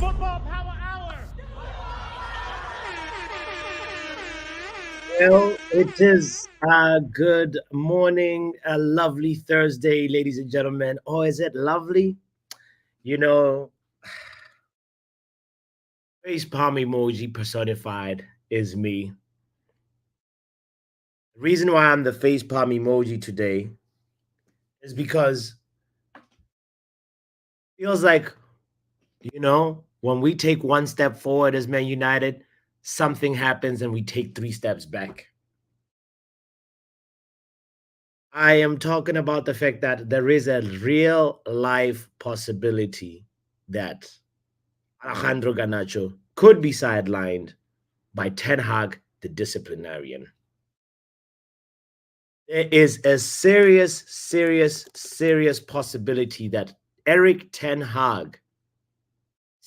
Football Power Hour. Well, it is a good morning, a lovely Thursday, ladies and gentlemen. Oh, is it lovely? You know, face palm emoji personified is me. The reason why I'm the face palm emoji today is because it feels like, when we take one step forward as Man United, something happens and we take three steps back. I am talking about the fact that there is a real life possibility that Alejandro Ganacho could be sidelined by Ten Hag, the disciplinarian. There is a serious possibility that eriktenhag,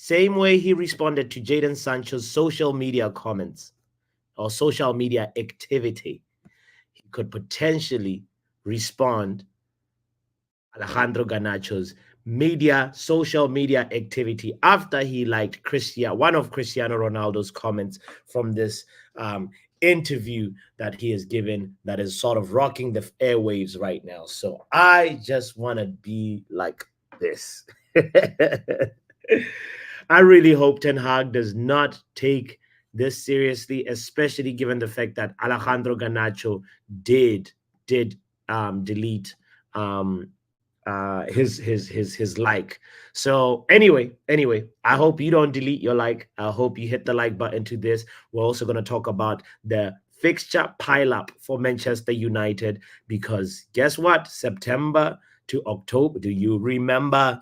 same way he responded to Jadon Sancho's social media comments or social media activity, he could potentially respond Alejandro Ganacho's social media activity after he liked one of Cristiano Ronaldo's comments from this interview that he has given that is sort of rocking the airwaves right now. So I just want to be like this. I really hope Ten Hag does not take this seriously, especially given the fact that Alejandro Ganacho did delete his like. So anyway, I hope you don't delete your like. I hope you hit the like button to this. We're also going to talk about the fixture pileup for Manchester United, because guess what? September to October. Do you remember?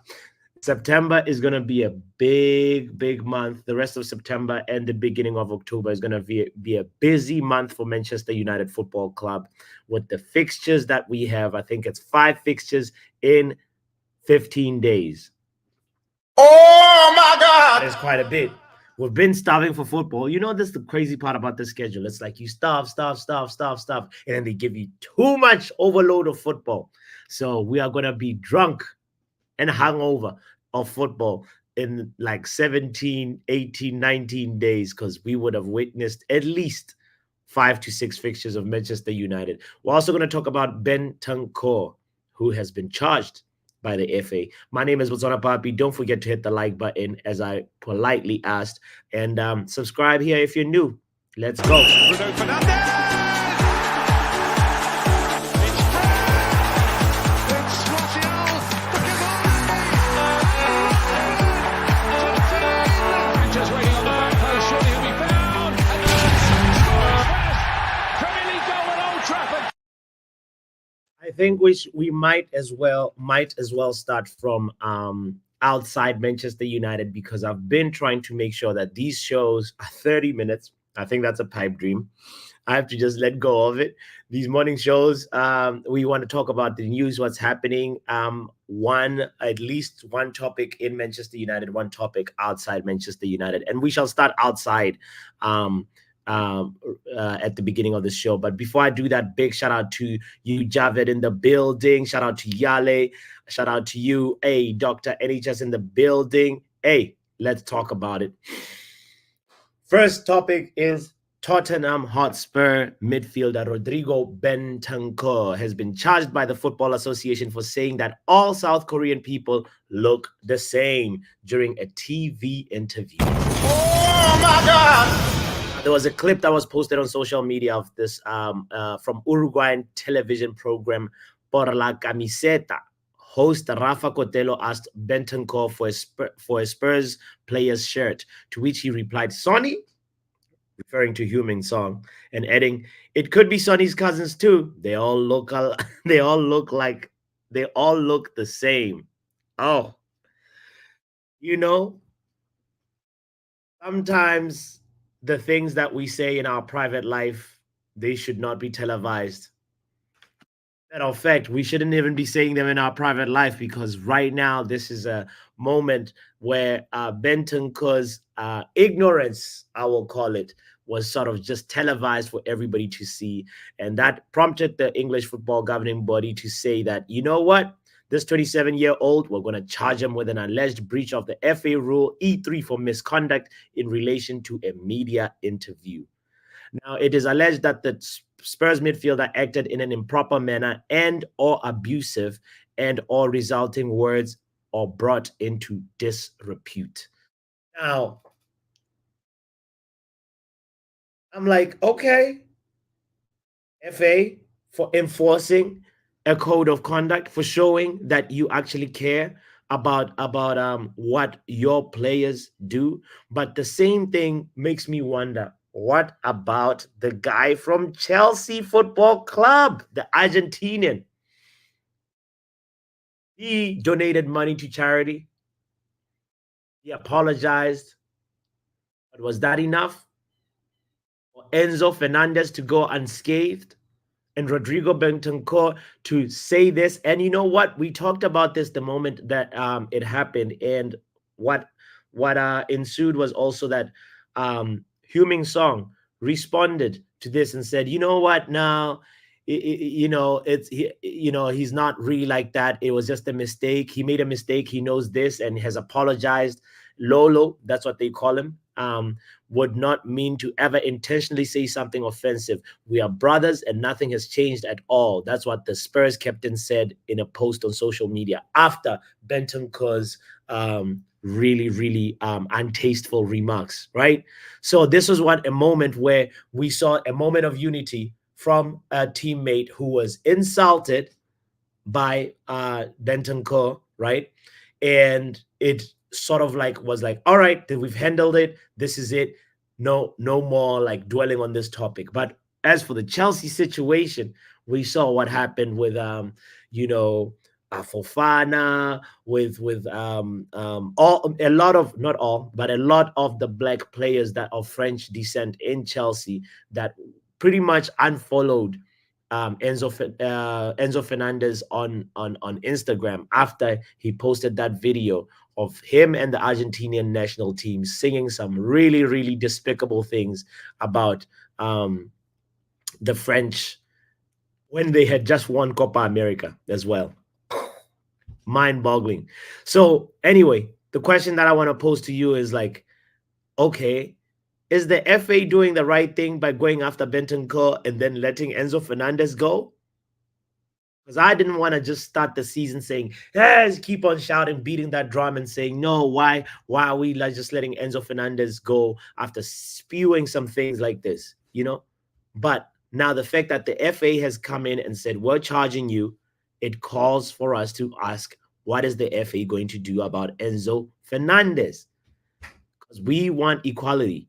September is going to be a big month. The rest of September and the beginning of October is going to be a busy month for Manchester United Football Club with the fixtures that we have. I think it's 5 fixtures in 15 days. Oh my God! That is quite a bit. We've been starving for football. You know, this is the crazy part about the schedule. It's like you starve, and then they give you too much overload of football. So we are going to be drunk and hungover of football in like 17, 18, 19 days, because we would have witnessed at least 5 to 6 fixtures of Manchester United. We're also going to talk about Bentancur, who has been charged by the FA. My name is botswanapapi. Don't forget to hit the like button, as I politely asked, and subscribe here if you're new. Let's go. Bruno Fernandes! I think we might as well start from outside Manchester United, because I've been trying to make sure that these shows are 30 minutes. I think that's a pipe dream. I have to just let go of it. These morning shows, we want to talk about the news, what's happening. At least one topic in Manchester United, one topic outside Manchester United, and we shall start outside at the beginning of the show. But before I do that, big shout out to you, Javed, in the building. Shout out to Yale. Shout out to you, hey, Dr. NHS in the building. Hey, let's talk about it. First topic is Tottenham Hotspur midfielder Rodrigo Bentancur has been charged by the Football Association for saying that all South Korean people look the same during a TV interview. Oh my God! There was a clip that was posted on social media of this from Uruguayan television program Por la Camiseta. Host Rafa Cotelo asked Bentancur for a Spurs player's shirt, to which he replied, "Sonny," referring to Heung-min Son, and adding, "It could be Sonny's cousins too. They all look the same." Oh, sometimes the things that we say in our private life, they should not be televised. Matter of fact, we shouldn't even be saying them in our private life, because right now this is a moment where Bentancur's ignorance, I will call it, was sort of just televised for everybody to see. And that prompted the English football governing body to say that, you know what? This 27-year-old, we're going to charge him with an alleged breach of the FA rule E3 for misconduct in relation to a media interview. Now, it is alleged that the Spurs midfielder acted in an improper manner and or abusive and or resulting words or brought into disrepute. Now, I'm like, okay, FA, for enforcing a code of conduct, for showing that you actually care about what your players do. But the same thing makes me wonder, what about the guy from Chelsea Football Club, the Argentinian? He donated money to charity. He apologized. But was that enough for Enzo Fernandez to go unscathed and Rodrigo Bentancur to say this? And you know what? We talked about this the moment that it happened. And what ensued was also that Huming Song responded to this and said, you know what, now, he's not really like that. It was just a mistake. He made a mistake. He knows this and has apologized. Lolo, that's what they call him, would not mean to ever intentionally say something offensive. We are brothers and nothing has changed at all. That's what the Spurs captain said in a post on social media after Bentancur's really untasteful remarks, right? So this was a moment where we saw a moment of unity from a teammate who was insulted by Bentancur, right? And it sort of was like, all right, we've handled it. This is it. No more like dwelling on this topic. But as for the Chelsea situation, we saw what happened with Fofana, with a lot of, not all, but a lot of the black players that of French descent in Chelsea that pretty much unfollowed Enzo Fernandez on Instagram after he posted that video of him and the Argentinian national team singing some really despicable things about the French when they had just won Copa America as well. Mind-boggling. So anyway, the question that I want to pose to you is like, okay, is the FA doing the right thing by going after Bentancur and then letting Enzo Fernandez go? Because I didn't want to just start the season saying, yes, keep on shouting, beating that drum and saying, no, why are we just letting Enzo Fernandez go after spewing some things like this, But now the fact that the FA has come in and said, we're charging you, it calls for us to ask, what is the FA going to do about Enzo Fernandez? Because we want equality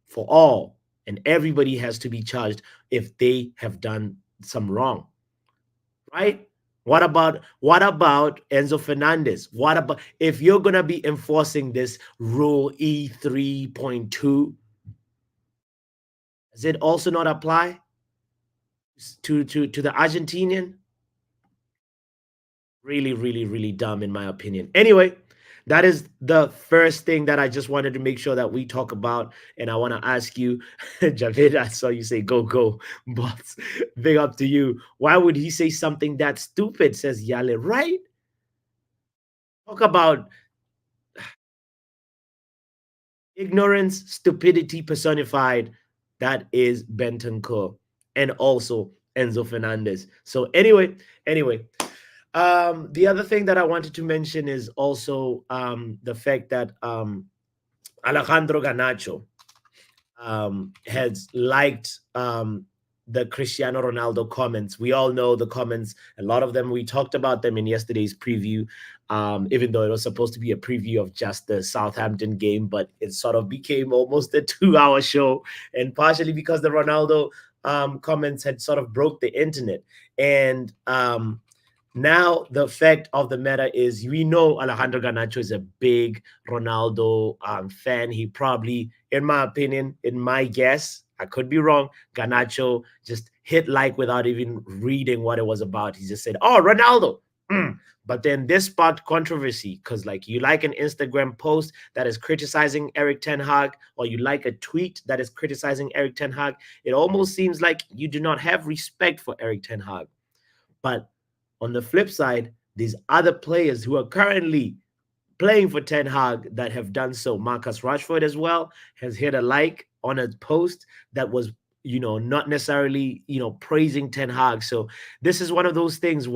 for all, and everybody has to be charged if they have done some wrong, right? What about Enzo Fernandez? What about if you're gonna be enforcing this rule E3.2? Does it also not apply to the Argentinian? Really dumb in my opinion. Anyway, that is the first thing that I just wanted to make sure that we talk about. And I want to ask you, Javed, I saw you say go, but big up to you. Why would he say something that stupid, says Yale, right? Talk about ignorance, stupidity personified. That is Bentancur and also Enzo Fernandez. So anyway, the other thing that I wanted to mention is also the fact that Alejandro Gano has liked the Cristiano Ronaldo comments. We all know the comments. A lot of them, we talked about them in yesterday's preview, even though it was supposed to be a preview of just the Southampton game, but it sort of became almost a 2-hour show, and partially because the Ronaldo comments had sort of broke the internet. And now, the fact of the matter is, we know Alejandro Garnacho is a big Ronaldo fan. He probably, in my opinion, in my guess, I could be wrong, Garnacho just hit like without even reading what it was about. He just said, oh, Ronaldo. But then this sparked controversy because, like, you like an Instagram post that is criticizing eriktenhag, or you like a tweet that is criticizing eriktenhag, it almost seems like you do not have respect for eriktenhag. But on the flip side, these other players who are currently playing for Ten Hag that have done so. Marcus Rashford as well has hit a like on a post that was, not necessarily, praising Ten Hag. So this is one of those things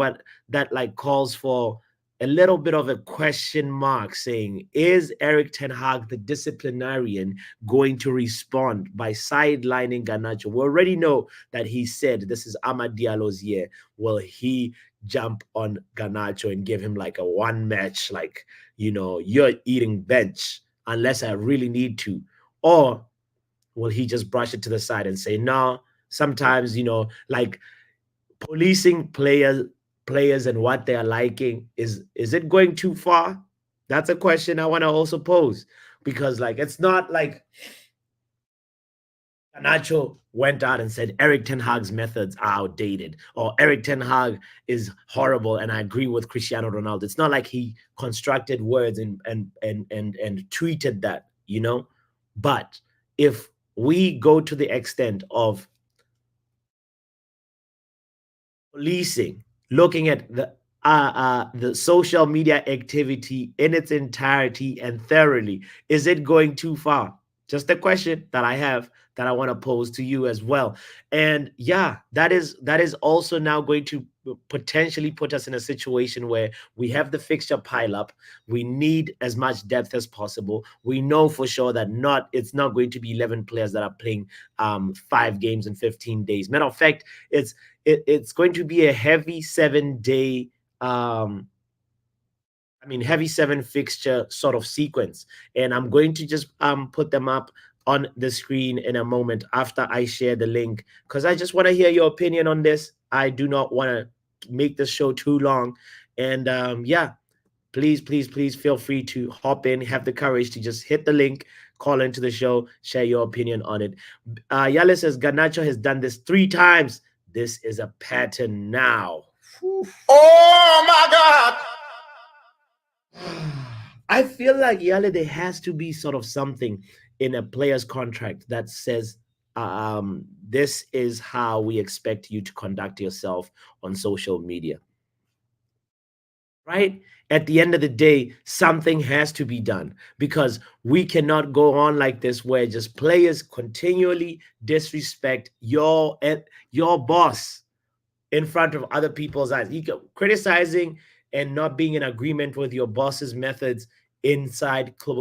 that like calls for a little bit of a question mark, saying, is eriktenhag, the disciplinarian, going to respond by sidelining Garnacho? We already know that he said this is Amad Diallo's year. Will he jump on Garnacho and give him like a one match, like, you're eating bench unless I really need to? Or will he just brush it to the side and say, no, sometimes, like policing players and what they are liking, is it going too far? That's a question I want to also pose, because like it's not like Nacho went out and said Erik ten Hag's methods are outdated, or Erik ten Hag is horrible and I agree with Cristiano Ronaldo. It's not like he constructed words and tweeted that, But if we go to the extent of policing, looking at the social media activity in its entirety and thoroughly, is it going too far? Just a question that I have that I want to pose to you as well. And yeah, that is also now going to potentially put us in a situation where we have the fixture pile up. We need as much depth as possible. We know for sure that it's not going to be 11 players that are playing 5 games in 15 days. Matter of fact, it's going to be a heavy 7-day heavy 7 fixture sort of sequence, and I'm going to just put them up on the screen in a moment after I share the link, because I just want to hear your opinion on this. I do not want to make this show too long, and yeah, please feel free to hop in, have the courage to just hit the link, call into the show, share your opinion on it. Yale says Garnacho has done this 3 times. This is a pattern now. Oh my God! I feel like, Yale, there has to be sort of something in a player's contract that says, this is how we expect you to conduct yourself on social media. Right? At the end of the day, something has to be done, because we cannot go on like this where just players continually disrespect your boss in front of other people's eyes. Criticizing and not being in agreement with your boss's methods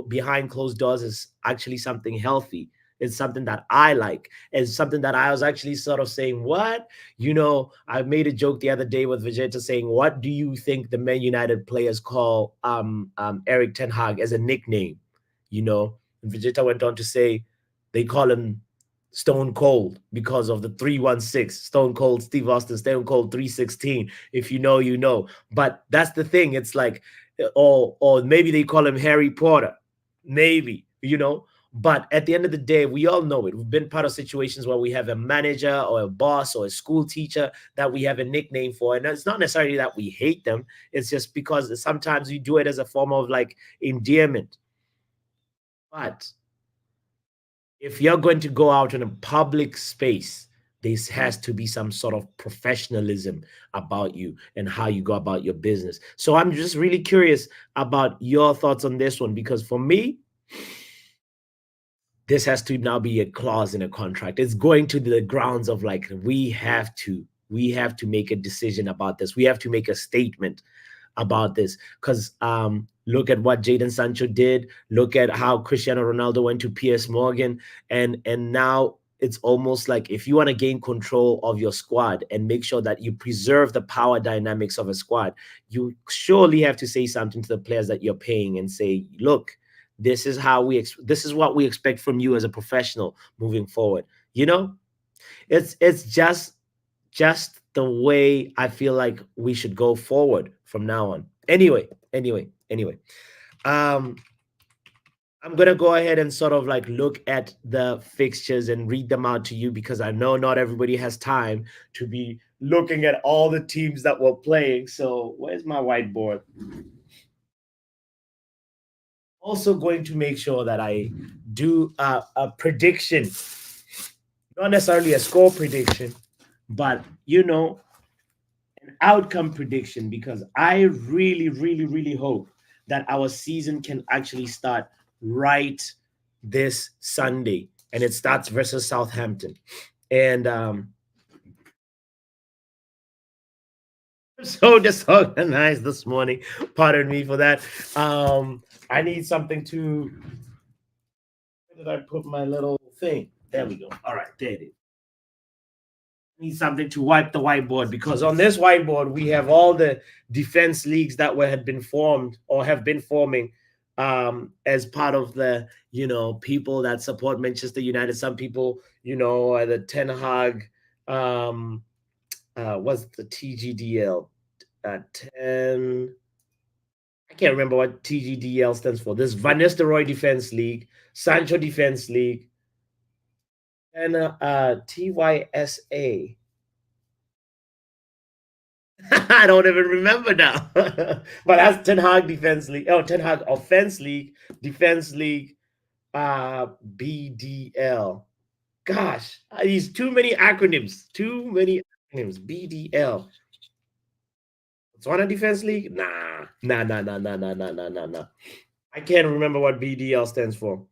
behind closed doors is actually something healthy. It's something that I like. It's something that I was actually sort of saying, what? I made a joke the other day with Vegeta saying, what do you think the Man United players call Erik ten Hag as a nickname? And Vegeta went on to say they call him Stone Cold because of the 316, Stone Cold Steve Austin, Stone Cold 316. If you know, you know. But that's the thing. It's like, or maybe they call him Harry Potter. Maybe, But at the end of the day, we all know it. We've been part of situations where we have a manager or a boss or a school teacher that we have a nickname for. And it's not necessarily that we hate them. It's just because sometimes we do it as a form of like endearment. But if you're going to go out in a public space, there has to be some sort of professionalism about you and how you go about your business. So I'm just really curious about your thoughts on this one, because for me, this has to now be a clause in a contract. It's going to the grounds of like, we have to make a decision about this. We have to make a statement about this, because look at what Jadon Sancho did. Look at how Cristiano Ronaldo went to PS Morgan, and now it's almost like, if you want to gain control of your squad and make sure that you preserve the power dynamics of a squad, you surely have to say something to the players that you're paying and say, look, this is what we expect from you as a professional moving forward. It's just the way I feel like we should go forward from now on. Anyway, I'm going to go ahead and sort of like look at the fixtures and read them out to you, because I know not everybody has time to be looking at all the teams that we're playing. So where's my whiteboard? Also going to make sure that I do a prediction, not necessarily a score prediction, but an outcome prediction, because I really, really, really hope that our season can actually start right this Sunday, and it starts versus Southampton. And I'm so disorganized this morning. Pardon me for that. I need something to. Where did I put my little thing? There we go. All right, there it is. Need something to wipe the whiteboard, because on this whiteboard we have all the defense leagues that had been formed or have been forming as part of the people that support Manchester United. Some people are the Ten Hag, what's the TGDL, 10, I can't remember what TGDL stands for. This Van Nistelrooy Defense League, Sancho Defense League, and TYSA. I don't even remember now. But that's Ten Hag Defense League. Oh, Ten Hag Offense League, Defense League, BDL. Gosh, these too many acronyms. Too many acronyms. BDL. Botswana Defense League? Nah. Nah. I can't remember what BDL stands for.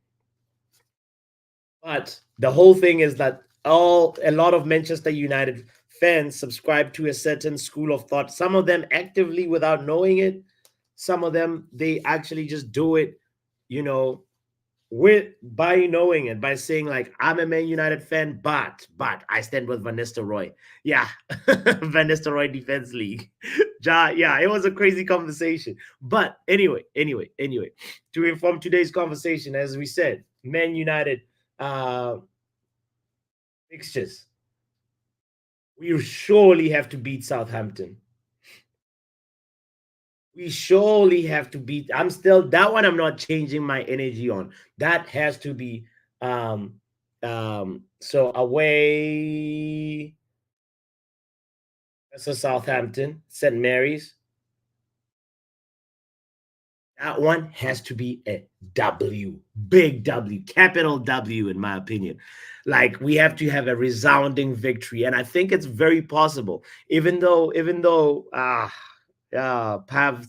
But the whole thing is that a lot of Manchester United fans subscribe to a certain school of thought. Some of them actively without knowing it. Some of them, they actually just do it, by knowing it, by saying like, I'm a Man United fan, but I stand with Van Nistelrooy. Yeah, Van Nistelrooy Defense League. Yeah, it was a crazy conversation. But anyway, to inform today's conversation, as we said, Man United fixtures. We surely have to beat Southampton. We surely have to beat. That one I'm not changing my energy on. That has to be so away versus Southampton, St. Mary's. That one has to be a W, big W, capital W, in my opinion. Like, we have to have a resounding victory, and I think it's very possible. Even though Pav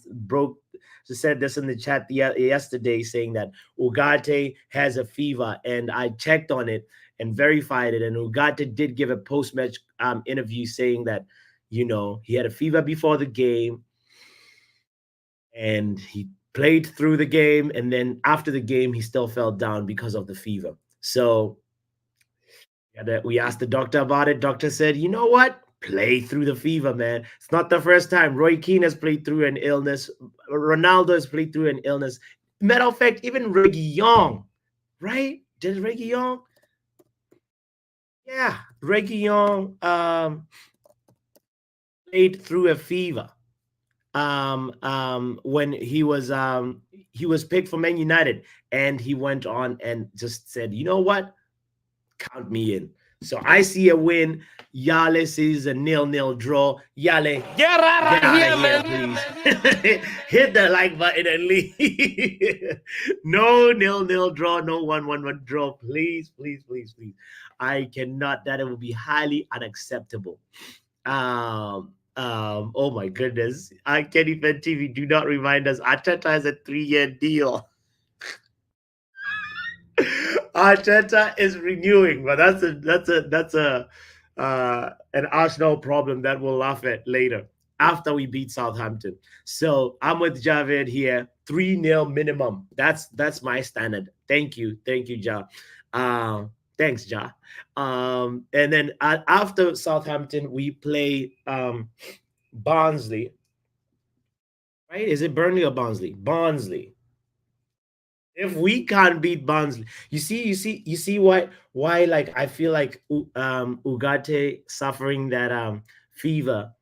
said this in the chat yesterday, saying that Ugarte has a fever, and I checked on it and verified it, and Ugarte did give a post-match interview saying that he had a fever before the game, and he played through the game, and then after the game he still fell down because of the fever. So we asked the doctor about it. Doctor said, you know what? Play through the fever, man. It's not the first time. Roy Keane has played through an illness. Ronaldo has played through an illness. Matter of fact, even Reguilon, right? Did Reguilon? Yeah, Reguilon played through a fever. When he was picked for Man United, and he went on and just said, you know what? Count me in. So I see a win. Yale sees a 0-0 draw. Yale, Get out of here, man. please. Hit the like button and leave. No 0-0 draw, no 1-1 draw. Please. I cannot. That it would be highly unacceptable. Oh my goodness. Kenny Fan TV, do not remind us. Arteta has a 3-year deal. Arteta is renewing, but that's an Arsenal problem that we'll laugh at later after we beat Southampton. So I'm with Javed here. 3-0 minimum. That's my standard. Thank you, Ja. Thanks, Ja. And then after Southampton, we play Barnsley. Right? Is it Burnley or Barnsley? Barnsley. If we can't beat Barnsley, you see why like I feel like Ugarte suffering that fever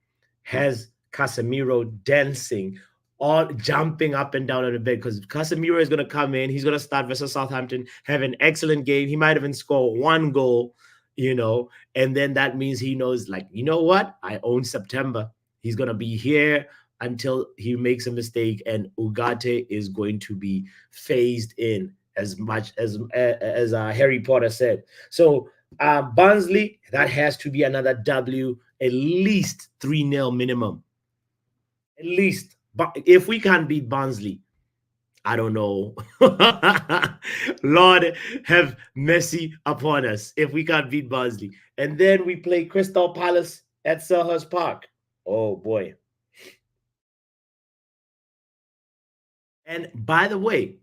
has Casemiro dancing, all jumping up and down on the bed, because Casemiro is gonna come in, he's gonna start versus Southampton, have an excellent game. He might even score 1 goal, and then that means he knows, like, you know what? I own September. He's gonna be here until he makes a mistake, and Ugarte is going to be phased in, as much as Harry Potter said. So Barnsley, that has to be another W, at least 3-0 minimum. At least. But if we can't beat Barnsley, I don't know. Lord have mercy upon us if we can't beat Barnsley. And then we play Crystal Palace at Selhurst Park. Oh boy. And by the way,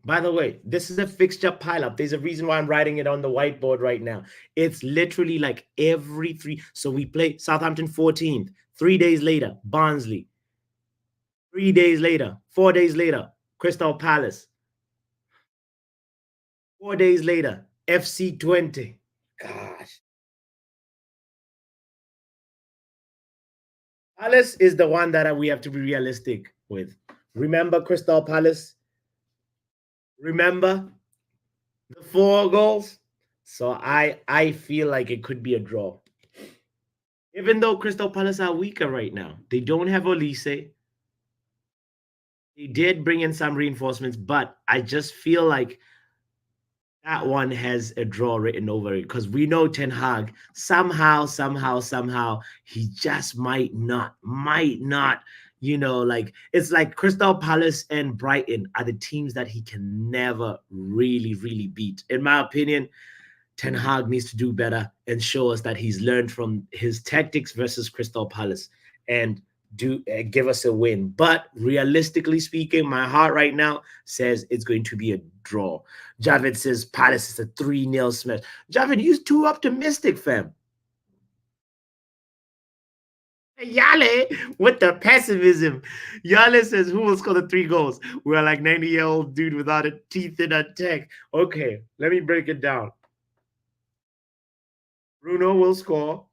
this is a fixture pileup. There's a reason why I'm writing it on the whiteboard right now. It's literally like every three. So we play Southampton 14th. 3 days later, Barnsley. 3 days later, 4 days later, Crystal Palace. 4 days later, FC 20. Gosh. Palace is the one that we have to be realistic with. Remember Crystal Palace? Remember the 4 goals? So I feel like it could be a draw. Even though Crystal Palace are weaker right now. They don't have Olise. They did bring in some reinforcements, but I just feel like that one has a draw written over it because we know Ten Hag somehow, he just might not, like it's like Crystal Palace and Brighton are the teams that he can never really beat. In my opinion, Ten Hag needs to do better and show us that he's learned from his tactics versus Crystal Palace and give us a win. But realistically speaking, my heart right now says it's going to be a draw. Javed says Palace is a 3-0 smash. Javed, you're too optimistic, fam. Yale with the pessimism. Yale says, who will score the 3 goals? We're like 90-year-old dude without a teeth in a tech. Okay, let me break it down. Bruno will score.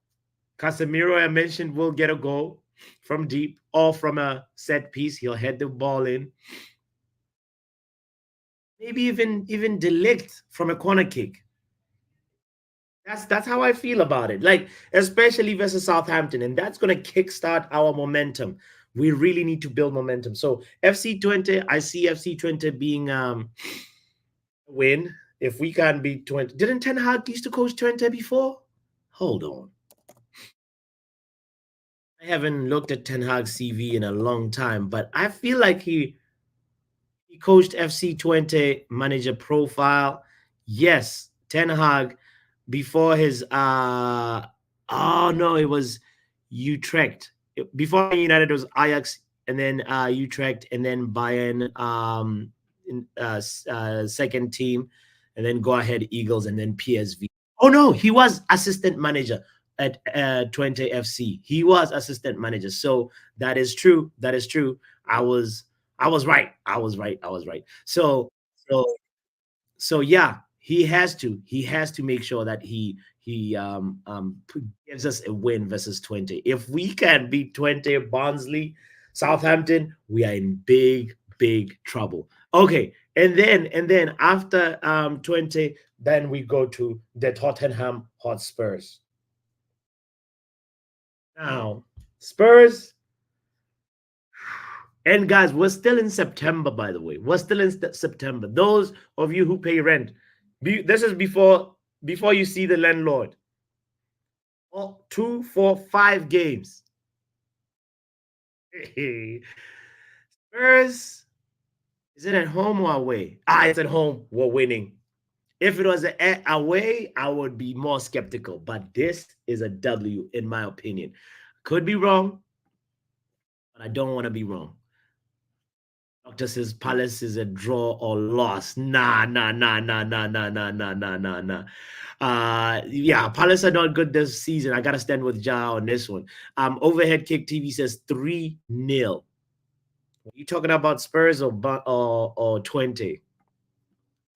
Casemiro, I mentioned, will get a goal from deep or from a set piece. He'll head the ball in. Maybe even Delict from a corner kick. That's how I feel about it. Like, especially versus Southampton, and that's going to kickstart our momentum. We really need to build momentum. So FC 20, I see FC 20 being a win. If we can't beat 20, didn't Ten Hag used to coach 20 before? Hold on. I haven't looked at Ten Hag's CV in a long time, but I feel like he coached FC 20 manager profile. Yes, Ten Hag before his oh no, it was Utrecht. Before United it was Ajax and then Utrecht and then Bayern second team and then Go Ahead Eagles and then PSV. Oh no, he was assistant manager at 20 FC. He was assistant manager. So that is true. That is true. I was right. I was right. So yeah, he has to make sure that he gives us a win versus 20. If we can beat 20 Barnsley, Southampton, we are in big trouble. Okay, and then after 20, then we go to the Tottenham Hotspurs. Now, Spurs. And guys, we're still in September, by the way. We're still in September. Those of you who pay rent, this is before you see the landlord. 2, 4, 5 games. Spurs, is it at home or away? It's at home. We're winning. If it was away, I would be more skeptical. But this is a W, in my opinion. Could be wrong, but I don't want to be wrong. Doctor says Palace is a draw or loss. Nah. Yeah, Palace are not good this season. I gotta stand with Ja on this one. Overhead Kick TV says 3-0. Are you talking about Spurs or 20?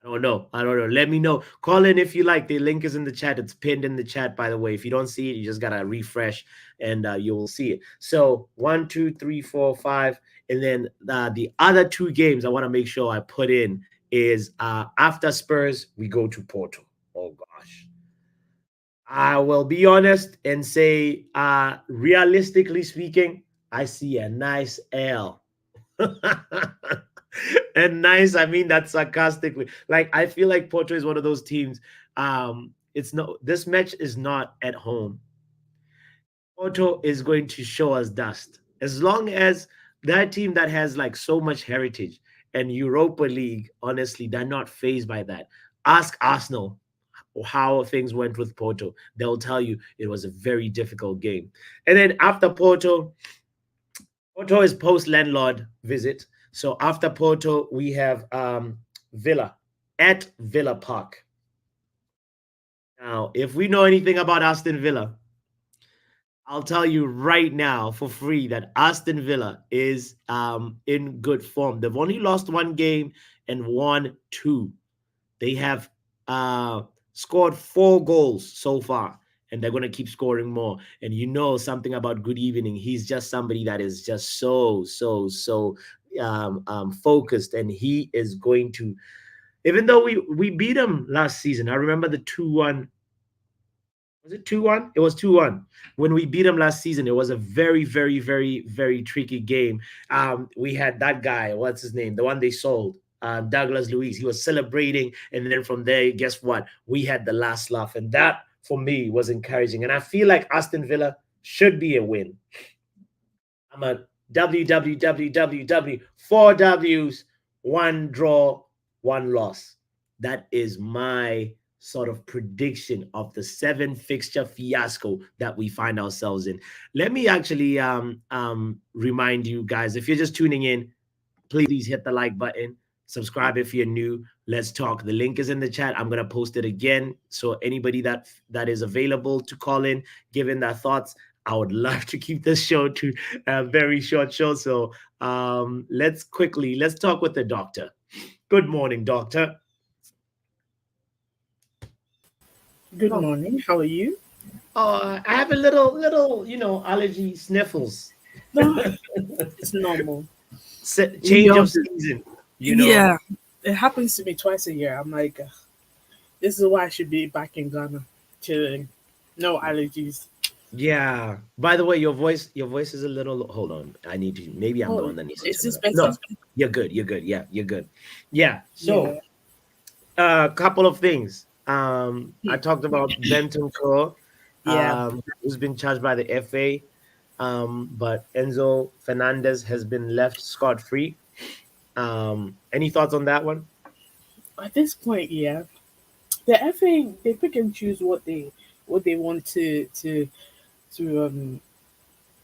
I don't know. Let me know. Call in if you like. The link is in the chat. It's pinned in the chat, by the way. If you don't see it, you just gotta refresh and you will see it. So 1, 2, 3, 4, 5. And then the other 2 games I want to make sure I put in is after Spurs, we go to Porto. Oh gosh. I will be honest and say, realistically speaking, I see a nice L. And nice, I mean that sarcastically. Like, I feel like Porto is one of those teams. It's no, this match is not at home. Porto is going to show us dust. As long as that team that has like so much heritage and Europa League, honestly, they're not phased by that. Ask Arsenal how things went with Porto. They'll tell you it was a very difficult game. And then after Porto, Porto is post landlord visit. So after Porto, we have Villa at Villa Park. Now, if we know anything about Aston Villa, I'll tell you right now for free that Aston Villa is in good form. They've only lost one game and won two. They have scored 4 goals so far, and they're going to keep scoring more. And you know something about Good Evening. He's just somebody that is just so focused, and he is going to, even though we beat him last season. I remember the 2-1. Was it 2-1? It was 2-1. When we beat them last season, it was a very tricky game. We had that guy, what's his name? The one they sold, Douglas Luiz. He was celebrating. And then from there, guess what? We had the last laugh. And that, for me, was encouraging. And I feel like Aston Villa should be a win. I'm a www. 4 W's, 1 draw, 1 loss. That is my sort of prediction of the 7 fixture fiasco that we find ourselves in. Let me actually remind you guys, if you're just tuning in, please hit the like button, subscribe if you're new. Let's talk. The link is in the chat. I'm going to post it again. So anybody that is available to call in, give in their thoughts. I would love to keep this show to a very short show. So let's talk with the doctor. Good morning, doctor. Good morning. How are you? I have a little, allergy sniffles. No, it's normal. Change of season, Yeah, it happens to me twice a year. I'm like, this is why I should be back in Ghana, chilling, no allergies. Yeah. By the way, your voice is a little. Hold on, I need to. Maybe I'm the one that needs to. Is this better? No, you're good. You're good. Yeah, you're good. Yeah. So, a couple of things. I talked about Bentancur, who's been charged by the FA, but Enzo Fernandez has been left scot-free. Any thoughts on that one? At this point, yeah, the FA, they pick and choose what they want to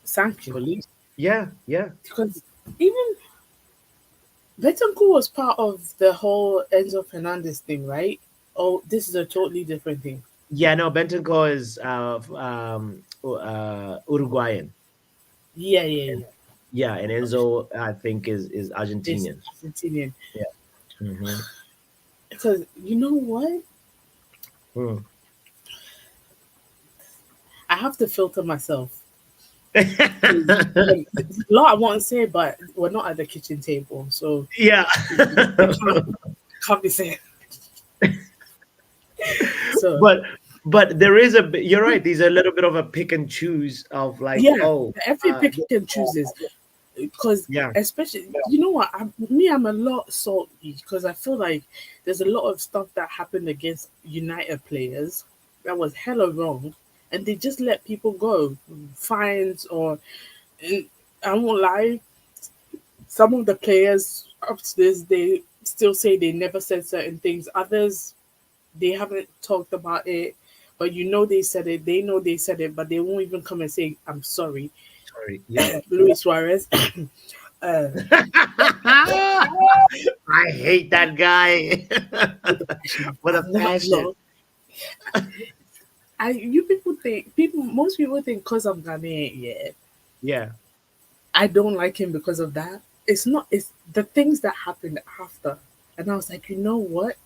sanction. Police. Yeah. Because even Bentancur was part of the whole Enzo Fernandez thing, right? Oh, this is a totally different thing. Yeah, no, Bentancur is Uruguayan. Yeah. Yeah, and Enzo, I think, is Argentinian. Argentinian. Yeah. Mm-hmm. Because you know what? I have to filter myself. A lot I want to say, but we're not at the kitchen table, so yeah, can't be saying. So, but there is you're right. There's a little bit of a pick and choose of like, every pick and chooses. Because especially, you know what? I'm a lot salty because I feel like there's a lot of stuff that happened against United players that was hella wrong, and they just let people go, fines or. I won't lie. Some of the players upstairs, they still say they never said certain things. Others, they haven't talked about it, but they said it. They know they said it, but they won't even come and say, "I'm sorry." Yeah. Luis Suarez. I hate that guy. What a passion. Most people think because I'm Ghanaian, yeah. I don't like him because of that. It's the things that happened after. And I was like, you know what?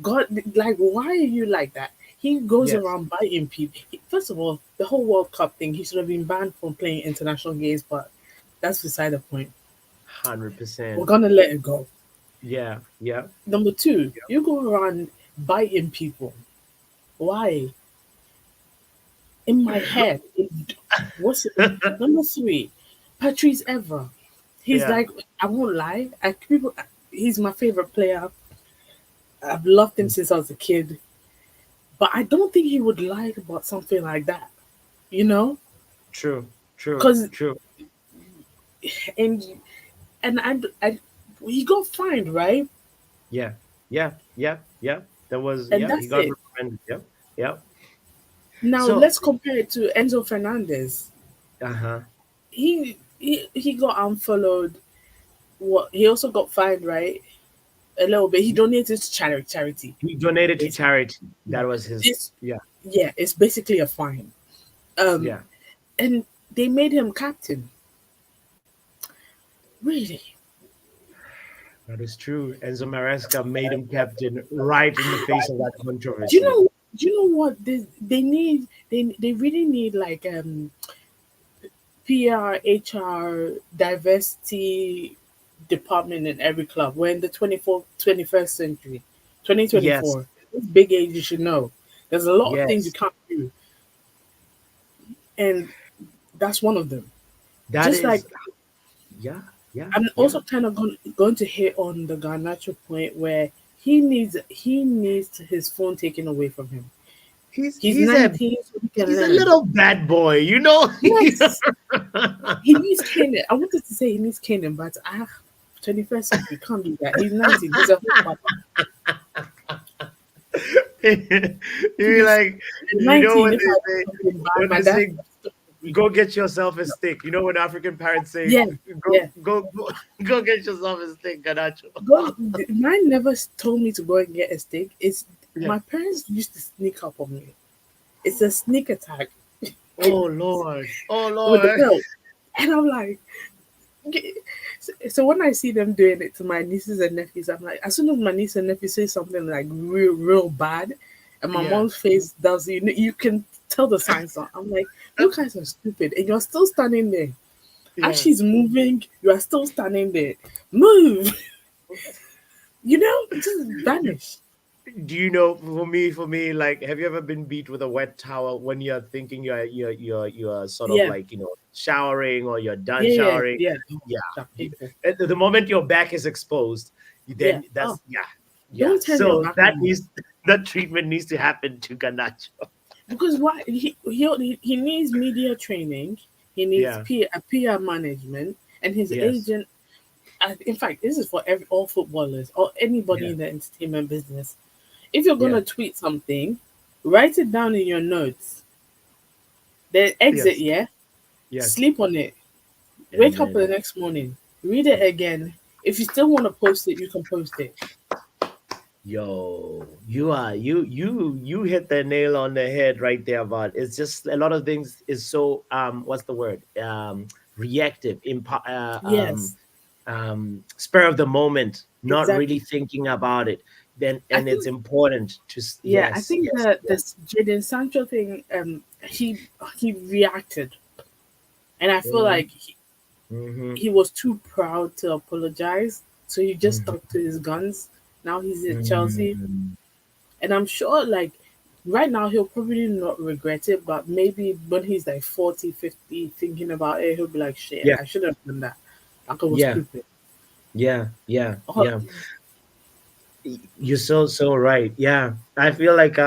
God, like, why are you like that? He goes around biting people. First of all, the whole World Cup thing, he should have been banned from playing international games, but that's beside the point. 100%. We're going to let it go. Yeah. Number 2, you go around biting people. Why? In my head, what's it? Number 3, Patrice Evra. He's like, I won't lie. He's my favorite player. I've loved him since I was a kid. But I don't think he would lie about something like that, you know? True. Because and I he got fined, right? Yeah. There was, And he that's got it. reprimanded. Yeah. Now So, let's compare it to Enzo Fernandez. uh-huh. He got unfollowed. What he also got fined, right? A little bit. He donated to charity. He donated to Basically. charity. Yeah. That was his. This Yeah. yeah, it's basically a fine. Um Yeah. and they made him captain. Really? That is true. Enzo Maresca made him captain right in the face of that Do you controversy. know what they need they really need like PR, HR, diversity department in every club. We're in the 21st century, Yes. 2024. This big age, you should know. There's a lot of things you Yes. can't do, and that's one of them. That Just like is. Yeah. Yeah. I'm Yeah. also kind of going to hit on the Garnacho point where he needs his phone taken away from him. He's He's he's a 19, so he can he's a learn. little bad boy, you know. Yes, he needs Canaan. I wanted to say he needs Canaan, but 21st century can't do that. He's 19. He's a whole papa. You're He's like, you know 19. what If I do they say? something bad, When my they dad. say, "Go get yourself a stick," you know what African parents say? Yeah, Go, yeah. go get yourself a stick, Ganacho. Mine never told me to go and get a steak. It's Yeah. my parents used to sneak up on me. It's a sneak attack Oh Lord. Oh with the Lord. belt, and I'm like, so when I see them doing it to my nieces and nephews, I'm like, as soon as my niece and nephew say something like real bad, and my Yeah. mom's face does, you can tell the signs on. I'm like, you guys are stupid, and you're still standing there. As Yeah. she's moving, you are still standing there. Move, just vanish. Do you know, for me, like, have you ever been beat with a wet towel when you're thinking you're sort of Yeah, like, showering, or you're done yeah, showering? yeah. Oh, Yeah. that's painful. At the moment your back is exposed, Yeah. then Oh, that's, yeah. don't turn your So back on me. that treatment needs to happen to Ganacho. Because why he needs media training, he needs Yeah. PR management, and his Yes. agent. In fact, this is for all footballers or anybody Yeah. in the entertainment business. If you're Yeah. gonna tweet something, write it down in your notes. Then exit, Yes. yeah, Yes. sleep on it. And Wake up the then, next morning, read it again. If you still want to post it, you can post it. yo, you hit the nail on the head right there, but it's just a lot of things is so, what's the word? Reactive, Yes, spur of the moment, not really exactly. thinking about it. Then, I and it's think important to Yeah, I yes, think yes, that yes. this Jaden Sancho thing, he reacted, and I feel Mhm, like mhm, he was too proud to apologize, so he just mhm, stuck to his guns. Now he's at Chelsea, mhm. and I'm sure, like, right now he'll probably not regret it, but maybe when he's like 40, 50, thinking about it, he'll be like, shit, Yeah, I should have done that. Like, I was yeah, stupid. Oh, yeah. You're so right. Yeah. I feel like,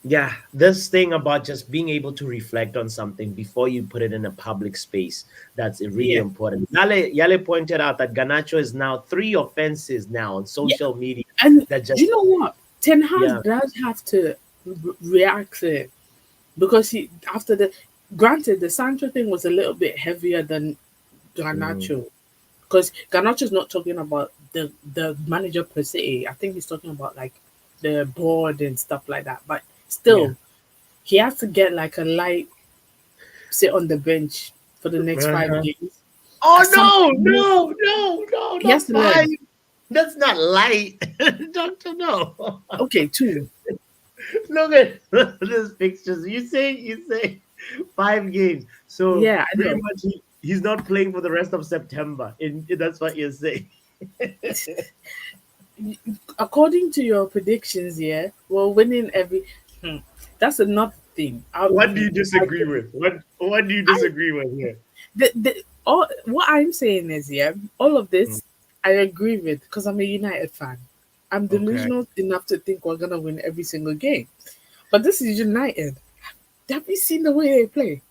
yeah, this thing about just being able to reflect on something before you put it in a public space, that's really yeah. important. Yale pointed out that Ganacho is now 3 offenses now on Yeah, social media and that do just, you know what? Ten yeah. Hag does have to react to it because he after the granted the Sancho thing was a little bit heavier than Mm, Garnacho because Garnacho's not talking about the manager per se. I think he's talking about like the board and stuff like that. But yeah. still, he has to get like a light sit on the bench for the next five Uh-huh. games. Oh Something more. no, He has not to five. learn. That's not light. Doctor, no. Okay, two. Look at this fixtures. You say 5 games. So Yeah, I pretty know. much he's not playing for the rest of September. That's what you're saying. According to your predictions, yeah, we're winning every. Hmm, that's another thing. What do you disagree with? What do you I disagree with here? all what I'm saying is, yeah, all of Mm, this I agree with because I'm a United fan. I'm okay. delusional enough to think we're gonna win every single game. But this is United. Have you seen the way they play?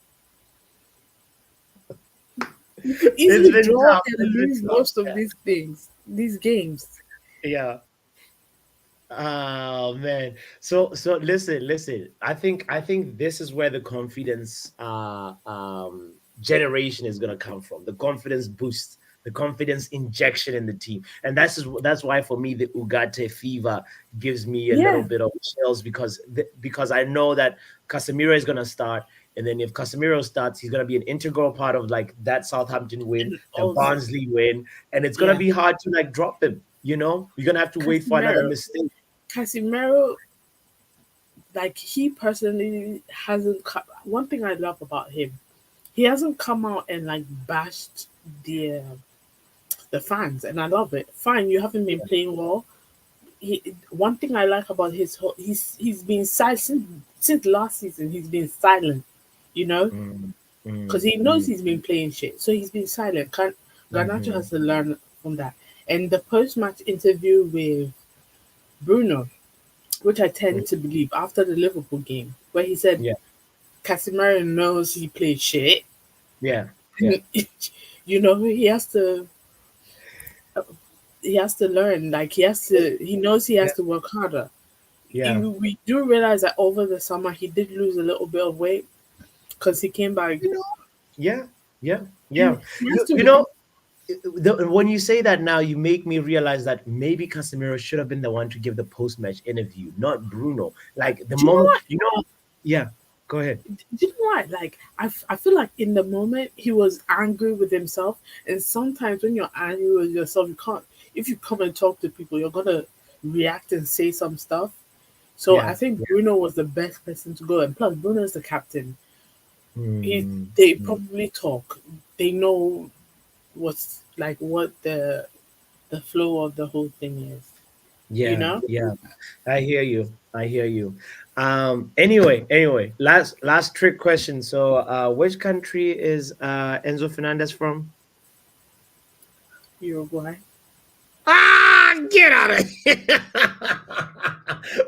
You could easily draw and lose most of these things, these games. Yeah. Oh man. So listen. I think this is where the confidence generation is gonna come from. The confidence boost, the confidence injection in the team. And that's why for me the Ugarte fever gives me a little bit of chills because I know that Casemiro is gonna start. And then if Casemiro starts, he's gonna be an integral part of like that Southampton win, the Barnsley win, and it's gonna be hard to like drop him. You know, you're gonna have to wait for another mistake. Casemiro, like he personally hasn't. One thing I love about him, he hasn't come out and like bashed the fans, and I love it. Fine, you haven't been playing well. One thing I like about he's been silent since last season. He's been silent, you know, because he knows he's been playing shit, so he's been silent. Garnacho has to learn from that. And the post-match interview with Bruno, which I tend to believe after the Liverpool game, where he said, Casemiro knows he played shit. Yeah. You know, he has to learn. Like he knows he has to work harder. Yeah. We do realize that over the summer he did lose a little bit of weight because he came back. Yeah. You know, when you say that now, you make me realize that maybe Casemiro should have been the one to give the post-match interview, not Bruno. Like the moment, yeah. Go ahead. Do you know what? Like I feel like in the moment he was angry with himself, and sometimes when you're angry with yourself, you can't. If you come and talk to people, you're gonna react and say some stuff. So I think Bruno was the best person to go, and plus Bruno is the captain. They probably talk. They know what the flow of the whole thing is. Yeah, you know? Yeah. I hear you. Anyway, last trick question. So which country is Enzo Fernandez from? Uruguay. Get out of here.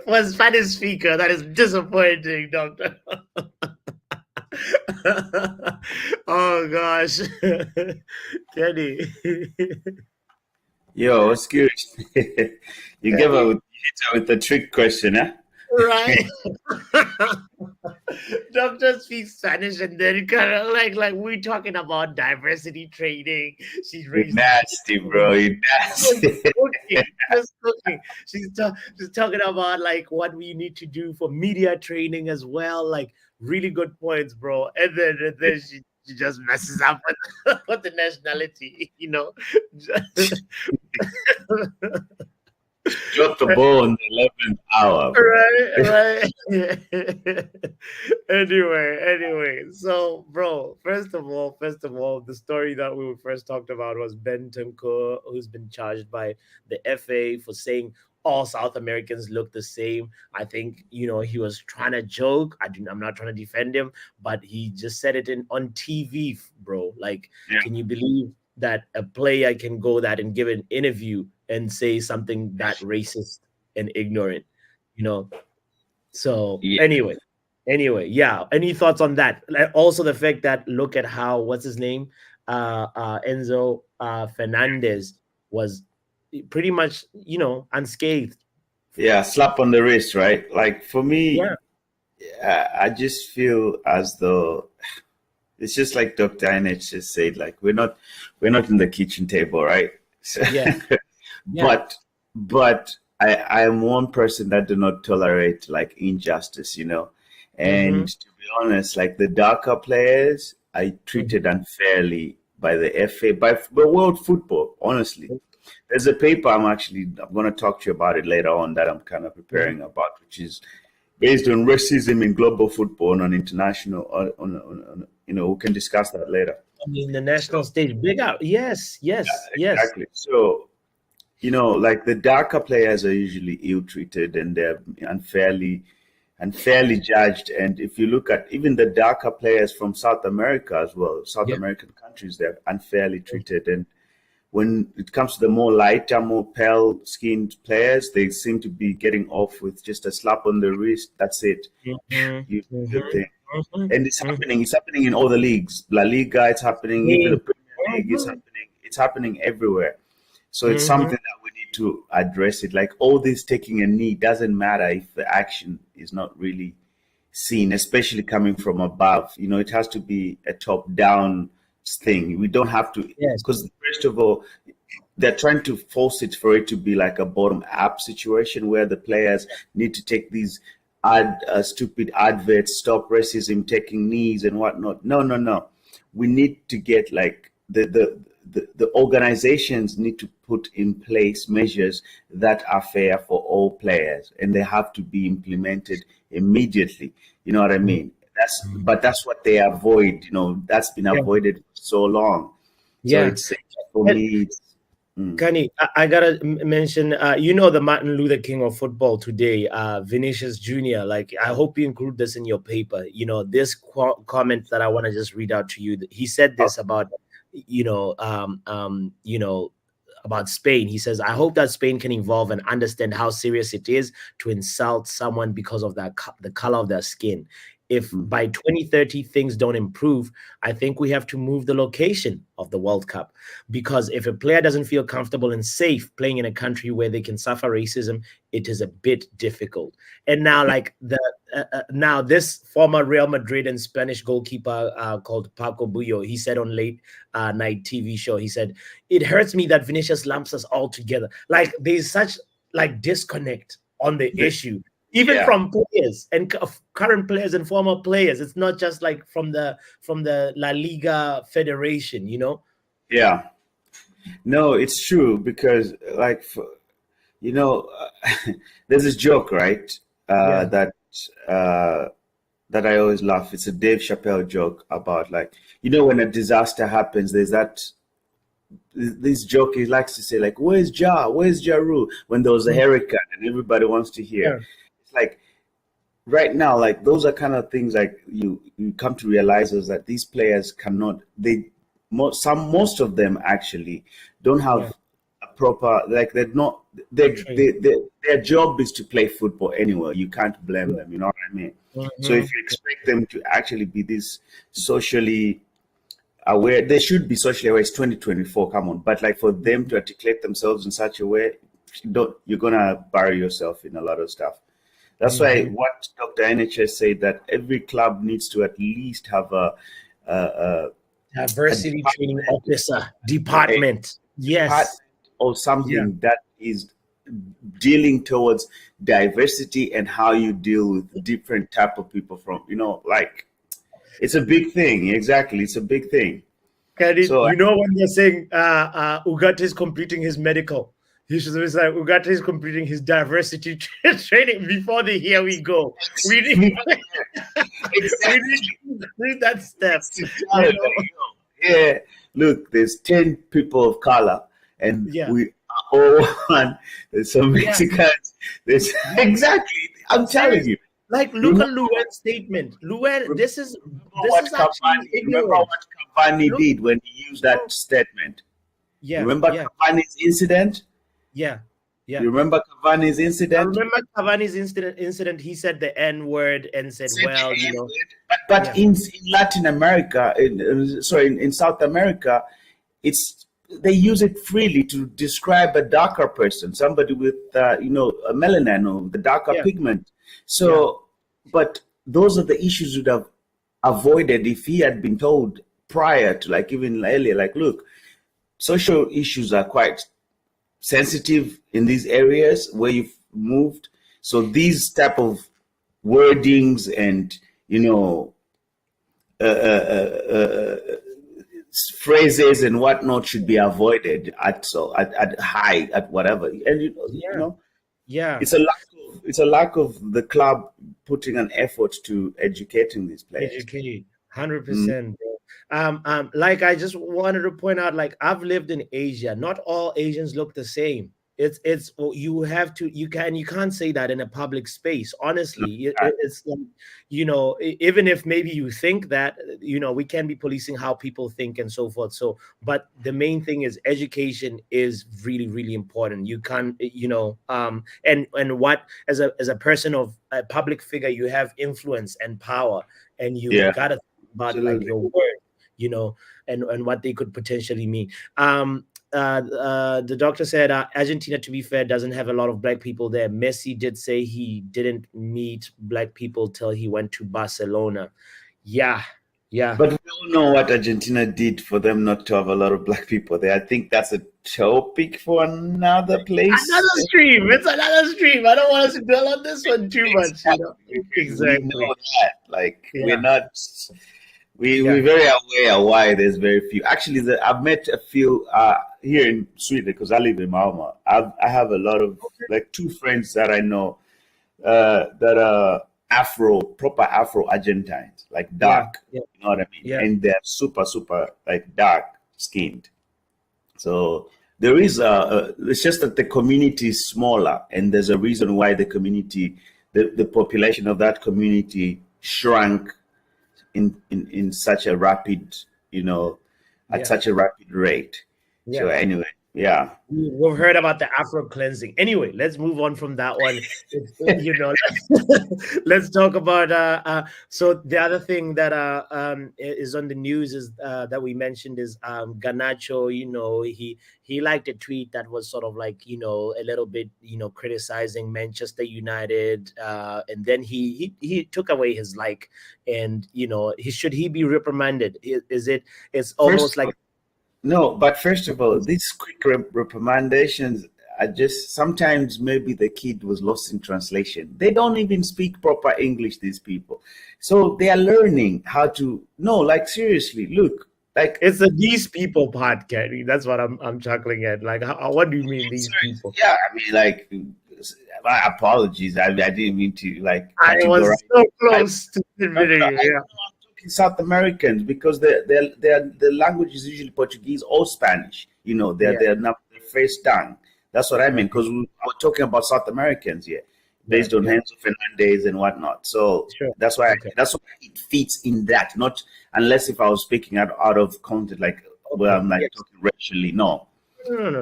For a Spanish speaker, that is disappointing, doctor. Oh gosh. Kenny. Yo, what's good? You hit her with the trick question, huh? Right. Doctor speaks Spanish and then kind of like we're talking about diversity training. She's raised nasty, bro. You're nasty. Just cooking. She's talking about like what we need to do for media training as well. Like really good points, bro. And then she just messes up with the nationality, you know. Drop the ball in the 11th hour. Right. Anyway. So, bro, first of all, the story that we first talked about was Bentancur, who's been charged by the FA for saying all South Americans look the same. I think, he was trying to joke. I'm not trying to defend him, but he just said it on TV, bro. Like, Can you believe that a player can go that and give an interview and say something that racist and ignorant, So anyway, yeah. Any thoughts on that? Also the fact that look at how, what's his name? Enzo Fernandez was pretty much, unscathed. Yeah, slap on the wrist, right? Like for me, I just feel as though it's just like Dr. Inech just said, like we're not in the kitchen table, right? So, But I am one person that do not tolerate like injustice, And to be honest, like the darker players are treated unfairly by the FA, by world football, honestly. There's a paper I'm going to talk to you about it later on that I'm kind of preparing about, which is based on racism in global football and on international, we can discuss that later. I mean, the national stage, big out. Yes. Exactly. So, like the darker players are usually ill-treated and they're unfairly judged. And if you look at even the darker players from South America as well, American countries, they're unfairly treated. And when it comes to the more lighter, more pale-skinned players, they seem to be getting off with just a slap on the wrist. That's it. You do your thing. And it's happening. It's happening in all the leagues. La Liga, it's happening. Even the Premier League is happening. It's happening everywhere. So it's something that we need to address it. Like all this taking a knee doesn't matter if the action is not really seen, especially coming from above. You know, it has to be a top-down thing. We don't have to, because first of all, they're trying to force it for it to be like a bottom-up situation where the players need to take these stupid adverts, stop racism, taking knees and whatnot. No. We need to get like the organizations need to put in place measures that are fair for all players, and they have to be implemented immediately. You know what I mean? That's what they avoid. You know, that's been avoided for so long. So it's for me. Kani, I gotta mention, you know, the Martin Luther King of football today, Vinicius Jr. Like, I hope you include this in your paper. You know, this comment that I want to just read out to you. He said this about, about Spain. He says, I hope that Spain can evolve and understand how serious it is to insult someone because of the color of their skin. If by 2030 things don't improve, I think we have to move the location of the World Cup, because if a player doesn't feel comfortable and safe playing in a country where they can suffer racism, it is a bit difficult. And now, like now this former Real Madrid and Spanish goalkeeper called Paco Bullo, he said on late night TV show, he said, it hurts me that Vinicius lumps us all together. Like there's such like disconnect on the issue. Even from players and current players and former players. It's not just like from the La Liga Federation, you know? Yeah. No, it's true, because like, there's this joke, right? That I always laugh. It's a Dave Chappelle joke about, like, you know, when a disaster happens, there's this joke he likes to say, like, where's Ja? Where's Ja Rule? When there was a hurricane and everybody wants to hear. Like right now, like those are kind of things like you come to realize is that these players cannot, most of them actually don't have a proper, like their job is to play football anywhere. You can't blame them, you know what I mean? So if you expect them to actually be this socially aware, they should be socially aware. It's 2024, come on. But like for them to articulate themselves in such a way, you're gonna bury yourself in a lot of stuff. That's why what Dr. NHS said, that every club needs to at least have a diversity training officer department. Or something that is dealing towards diversity and how you deal with different type of people from, you know, like it's a big thing. Exactly. It's a big thing. So, you know, when they're saying Ugarte is completing his medical, he should be like, Ugarte is completing his diversity training before the here we go. We need that step. Yeah, look, there's 10 people of color, and we are all one. There's some Mexicans. There's exactly. I'm telling you. Like, look at Luen's statement. Luen, this is actually remember what Cavani did when he used that statement. Remember Cavani's incident. Yeah. You remember Cavani's incident? I remember Cavani's incident. He said the N word and said, well, you know. But in Latin America, in South America, they use it freely to describe a darker person, somebody with a melanin or the darker pigment. So, but those are the issues you'd have avoided if he had been told prior to, like even earlier, like, look, social issues are quite sensitive in these areas where you've moved. So these type of wordings and, phrases and whatnot should be avoided at whatever. And it's a lack of the club putting an effort to educating these players. Educate 100%. Like I just wanted to point out, like I've lived in Asia. Not all Asians look the same. it's you have to, you can't say that in a public space, honestly. It's like, even if maybe you think that, we can be policing how people think and so forth. So, but the main thing is education is really, really important. You can't, and what, as a person of a public figure, you have influence and power, and you gotta think about like your word, and what they could potentially mean. The doctor said Argentina, to be fair, doesn't have a lot of black people there. Messi did say he didn't meet black people till he went to Barcelona. Yeah. But we all know what Argentina did for them not to have a lot of black people there. I think that's a topic for another place. Another stream. It's another stream. I don't want us to dwell on this one too much. Exactly. We know that. Like, we're not... We're very aware why there's very few. Actually, I've met a few here in Sweden, because I live in Malmö. I have a lot of, like, 2 friends that I know that are proper Afro Argentines, like dark, you know what I mean? Yeah. And they're super, super, like, dark skinned. So there is it's just that the community is smaller, and there's a reason why the community, the population of that community shrunk in such a rapid, at such a rapid rate. So anyway, we've heard about the Afro cleansing. Anyway, let's move on from that one. Let's talk about so the other thing that is on the news is that we mentioned is Garnacho. He liked a tweet that was sort of like, a little bit, criticizing Manchester United, and then he took away his like, and should he be reprimanded? It's almost like... No, but first of all, these quick reprimandations are just, sometimes maybe the kid was lost in translation. They don't even speak proper English, these people. So they are learning how to, seriously, look, like... It's a these people part, Kenny. That's what I'm chuckling at. Like, what do you mean, these people? Yeah, I mean, like, my apologies. I didn't mean to, like... I was so close to admitting it, South Americans, because the language is usually Portuguese or Spanish. They're not their first tongue. That's what I mean, because we're talking about South Americans here, based on Enzo Fernandez and whatnot. So that's why it fits in that. Not unless if I was speaking out of context, like I'm like talking racially. No.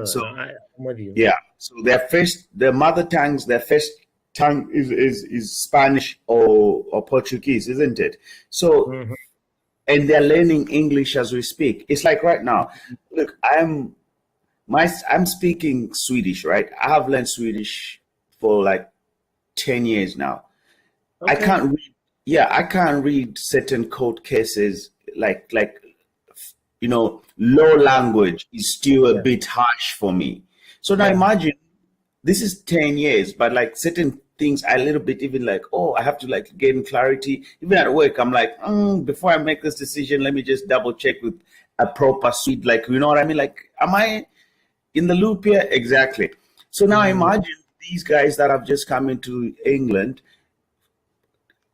So I'm with you. Yeah. So their mother tongues, their first tongue is Spanish or Portuguese, isn't it? So, and they're learning English as we speak. It's like right now, look, I'm speaking Swedish, right? I have learned Swedish for like 10 years now. Okay. I can't read certain court cases like law language is still a bit harsh for me. So now imagine, this is 10 years, but like certain things I a little bit even like, I have to like gain clarity. Even at work, I'm like, before I make this decision, let me just double check with a proper suite. Like, you know what I mean? Like, am I in the loop here? Exactly. So now imagine these guys that have just come into England.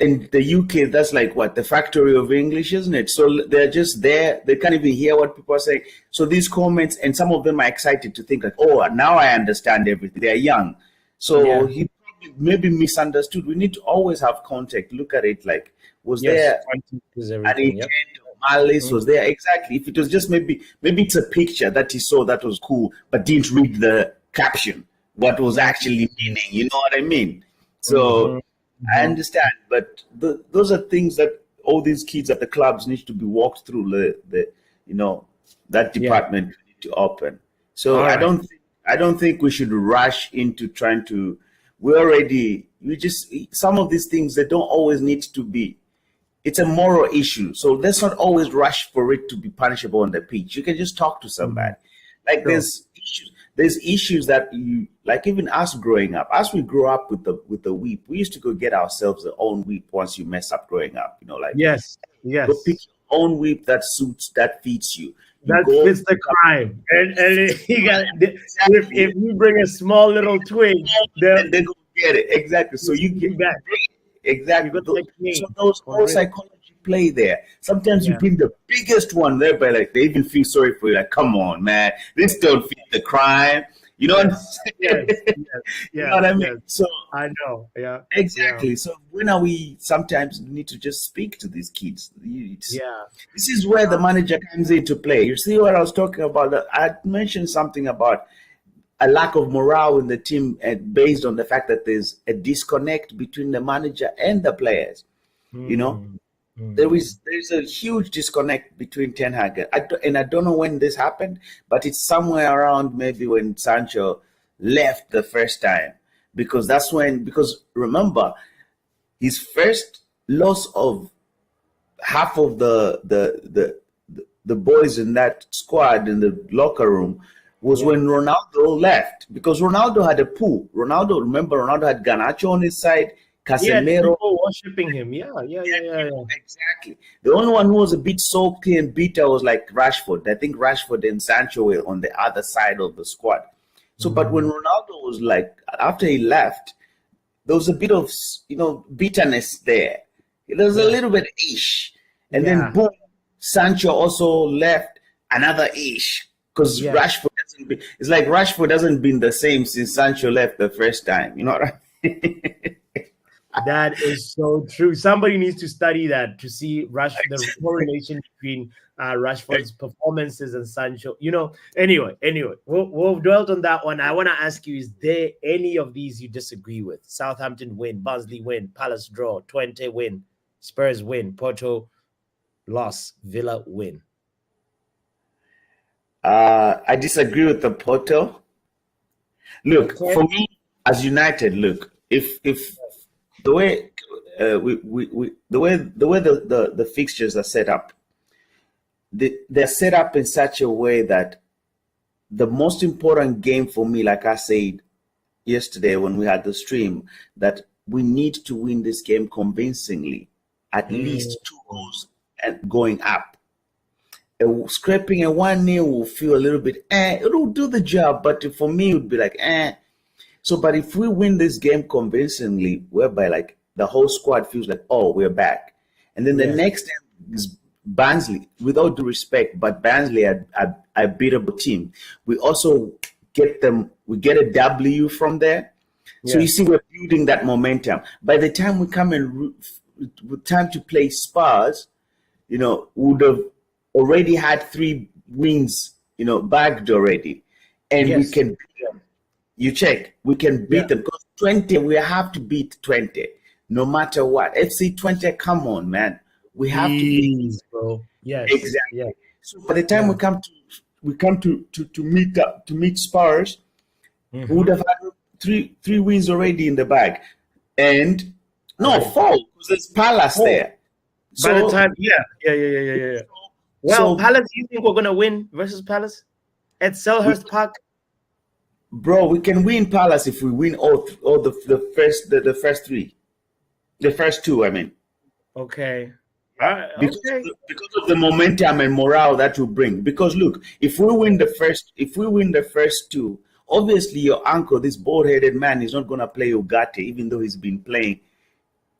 In the UK, that's like what, the factory of English, isn't it? So they're just there. They can't even hear what people are saying. So these comments, and some of them are excited to think like, now I understand everything. They're young. So he probably maybe misunderstood. We need to always have context. Look at it like, was there an intent or malice? Was there? Exactly. If it was just maybe it's a picture that he saw that was cool, but didn't read the caption, what was actually meaning. You know what I mean? So... I understand, but those are things that all these kids at the clubs need to be walked through. That department need to open. So I don't think we should rush into trying to. Some of these things, they don't always need to be. It's a moral issue, so let's not always rush for it to be punishable on the pitch. You can just talk to somebody. Like there's issues that you, like, even us growing up, as we grow up with the whip, we used to go get ourselves our own whip once you mess up growing up, like yes go pick your own whip that fits you. That fits the crime, and you got if you bring a small little twig, then they go get it. Exactly. So you get that. Exactly. So those whole psychology play there. Sometimes you bring the biggest one there, but like they even feel sorry for you. Like, come on, man, this don't fit the crime. You know what I'm saying? You know what I mean? So I know. Yeah. Exactly. So when are we sometimes need to just speak to these kids? This is where the manager comes into play. You see what I was talking about? I mentioned something about a lack of morale in the team based on the fact that there's a disconnect between the manager and the players. You know, there's a huge disconnect between Ten Hag and I don't know when this happened, but it's somewhere around maybe when Sancho left the first time, because remember, his first loss of half of the boys in that squad in the locker room was when Ronaldo left, because Ronaldo had a pool. Ronaldo had Garnacho on his side, Casemiro. People worshipping him. Yeah. Exactly. The only one who was a bit salty and bitter was like Rashford. I think Rashford and Sancho were on the other side of the squad. So, but when Ronaldo was like, after he left, there was a bit of, bitterness there. There was a little bit ish. And then boom, Sancho also left, another ish. Because Rashford it's like Rashford hasn't been the same since Sancho left the first time. You know what I mean? That is so true. Somebody needs to study that to see the correlation between Rashford's performances and Sancho. Anyway, we'll dwell on that one. I want to ask you, is there any of these you disagree with? Southampton win, Barnsley win, Palace draw, Twente win, Spurs win, Porto loss, Villa win. I disagree with the Porto. Look, for me as United, look, if the way the fixtures are set up, they're set up in such a way that the most important game for me, like I said yesterday when we had the stream, that we need to win this game convincingly, at least 2 goals and going up. Scraping a 1-0 will feel a little bit, it'll do the job, but for me, it would be like, So, but if we win this game convincingly, whereby like the whole squad feels like, oh, we're back. And then the next time is Barnsley, without due respect, but Barnsley are a beatable team. We also get a W from there. So you see, we're building that momentum. By the time we come in with time to play Spurs, we would have already had 3 wins, bagged already. And we can beat them. You check, we can beat them. Because 20, we have to beat 20, no matter what. FC 20, come on, man. We have to beat, bro. Yes. Exactly. Yeah. So by the time we come to meet Spurs, we would have had 3 wins already in the bag. And 4, because there's Palace there. So, by the time, yeah. Well, Palace, you think we're gonna win versus Palace at Selhurst Park? Bro, we can win Palace if we win all the first 3, the first 2. I mean, okay. Because of the momentum and morale that will bring. Because look, if we win the first 2, obviously your uncle, this bald-headed man, is not gonna play ugarte, even though he's been playing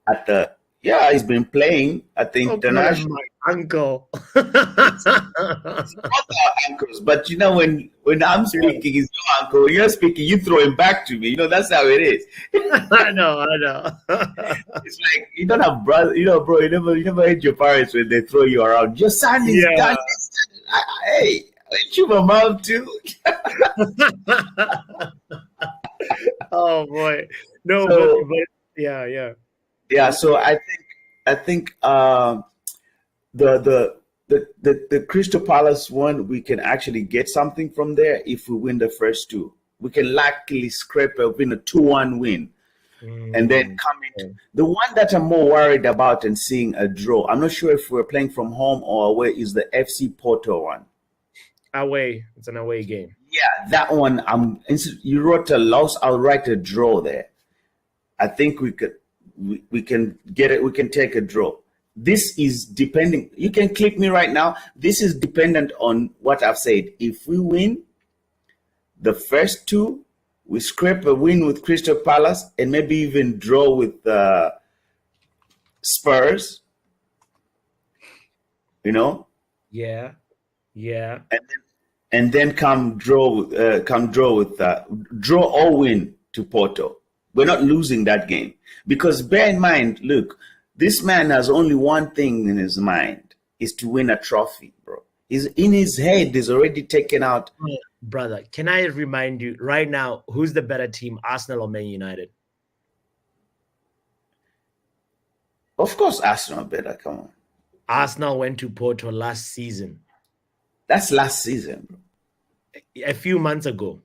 at the. Yeah, he's been playing at the international. My uncle. It's not our uncles, but when I'm speaking, he's your uncle. When you're speaking, you throw him back to me. That's how it is. I know. It's like you don't have brothers. Bro, you never hate your parents when they throw you around. Your son is done. Hey, ain't you my mom too? Oh boy, no, but yeah. Yeah, so I think the Crystal Palace one, we can actually get something from there if we win the first 2. We can likely scrape a 2-1 win, and then come into the one that I'm more worried about and seeing a draw. I'm not sure if we're playing from home or away. Is the FC Porto one? Away. It's an away game. Yeah, that one. You wrote a loss. I'll write a draw there. I think we could. We can get it. We can take a draw. This is depending. You can click me right now. This is dependent on what I've said. If we win the first 2, we scrape a win with Crystal Palace and maybe even draw with Spurs. Yeah. And and then come draw or win to Porto. We're not losing that game, because bear in mind, look, this man has only one thing in his mind, is to win a trophy, bro. He's in his head is already taken out. Brother, can I remind you right now, who's the better team, Arsenal or Man United? Of course, Arsenal better. Come on. Arsenal went to Porto last season. That's last season, bro. A few months ago.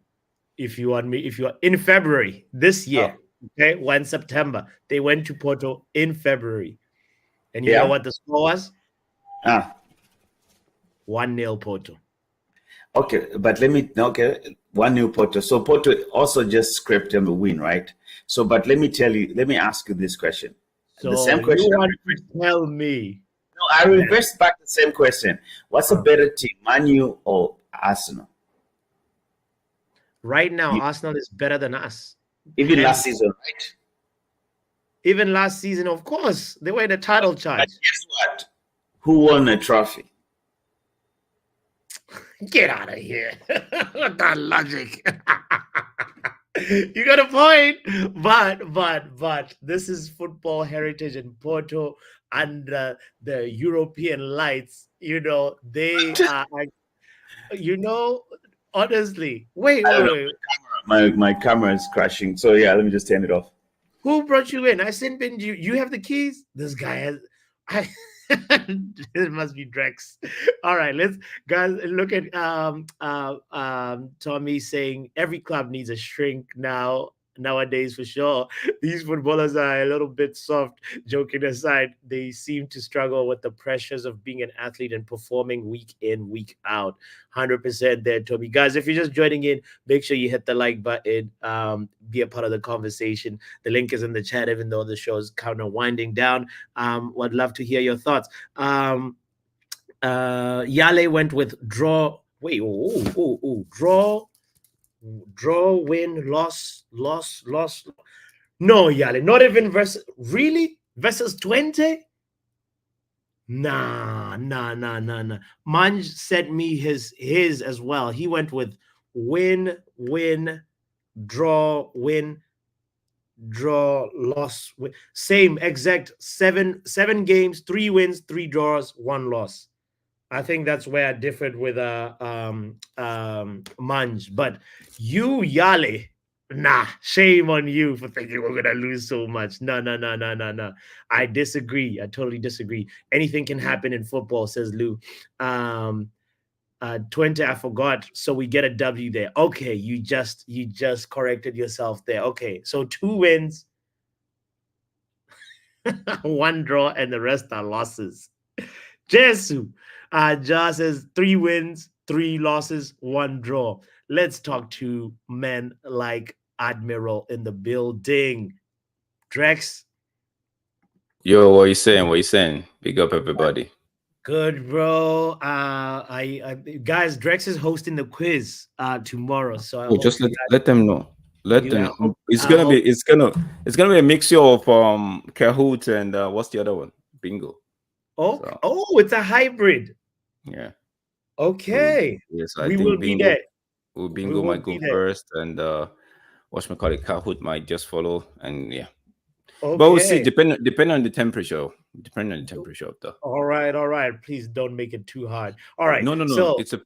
If you want me, if you are in February this year, okay, 1 September, they went to Porto in February. And you know what the score was? 1-0 Porto. Okay, but 1-0 Porto. So Porto also just scraped them a win, right? So, but let me ask you this question. So the same question. You want to tell me? No, I reversed back the same question. What's a better team, Man U or Arsenal? Right now, Arsenal is better than us. Even last season, right? Even last season, of course. They were in the title charge. But guess what? Who won a trophy? Get out of here. What that logic? You got a point. But this is football heritage in Porto under the European lights. You know, they are, you know, honestly. Wait. My camera is crashing. So yeah, let me just turn it off. Who brought you in? I sent in you have the keys? This guy has it must be Drex. All right, let's guys look at Tommy saying every club needs a shrink nowadays for sure. These footballers are a little bit soft. Joking aside, they seem to struggle with the pressures of being an athlete and performing week in, week out. 100% there, Tommy. Guys, if you're just joining in, make sure you hit the like button. Be a part of the conversation. The link is in the chat, even though the show is kind of winding down. Would love to hear your thoughts. Yale went with draw. Wait, draw, win, loss. No, Yale, not even versus 20. Nah. Manj sent me his as well. He went with win, draw, win, draw, loss. Win. Same exact seven games, 3 wins, 3 draws, 1 loss. I think that's where I differed with Manj. But you, Yale, nah, shame on you for thinking we're gonna lose so much. No. I disagree. I totally disagree. Anything can happen in football, says Lou. 20, I forgot. So we get a W there. Okay, you just corrected yourself there. Okay, so 2 wins, 1 draw, and the rest are losses. Jesu. Ja says 3 wins, 3 losses, 1 draw. Let's talk to men like Admiral in the building. Drex. Yo, what you saying? Big up everybody. Good, bro. Guys, Drex is hosting the quiz tomorrow. So just let them know. Let them know. It's gonna be a mixture of Kahoot and what's the other one? Bingo. It's a hybrid. Yeah. Okay. Yes, we will be there. Bingo might go first, and Kahoot might just follow, and yeah. Okay. But we'll see. Depending on the temperature. Depending on the temperature of the. All right. Please don't make it too hard. All right. No. So, it's a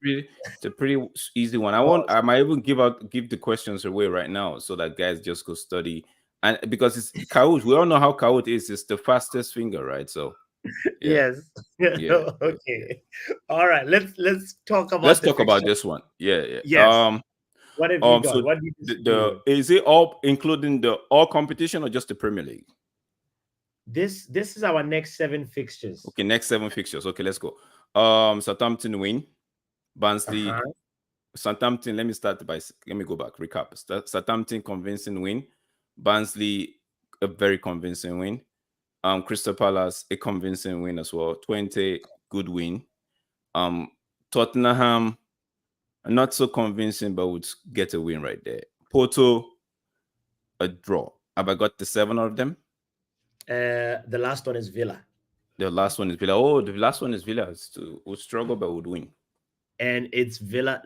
pretty easy one. I might even give the questions away right now so that guys just go study, and because it's Kahoot, we all know how Kahoot is. It's the fastest finger, right? So. Yeah. Yes. Yeah. Okay. All right. Let's talk about. Let's talk about this one. Yeah. Yes. What have you got? So what do you is it all including the all competition or just the Premier League? This is our next 7 fixtures. Okay, next 7 fixtures. Okay, let's go. Southampton win. Barnsley. Southampton. Let me go back. Recap. Southampton convincing win. Barnsley a very convincing win. Crystal Palace a convincing win as well. 20 good win. Tottenham not so convincing, but would get a win right there. Porto a draw. Have I got the 7 of them? The last one is Villa. The last one is Villa. Oh, the last one is Villa. Would struggle but would win. and it's Villa.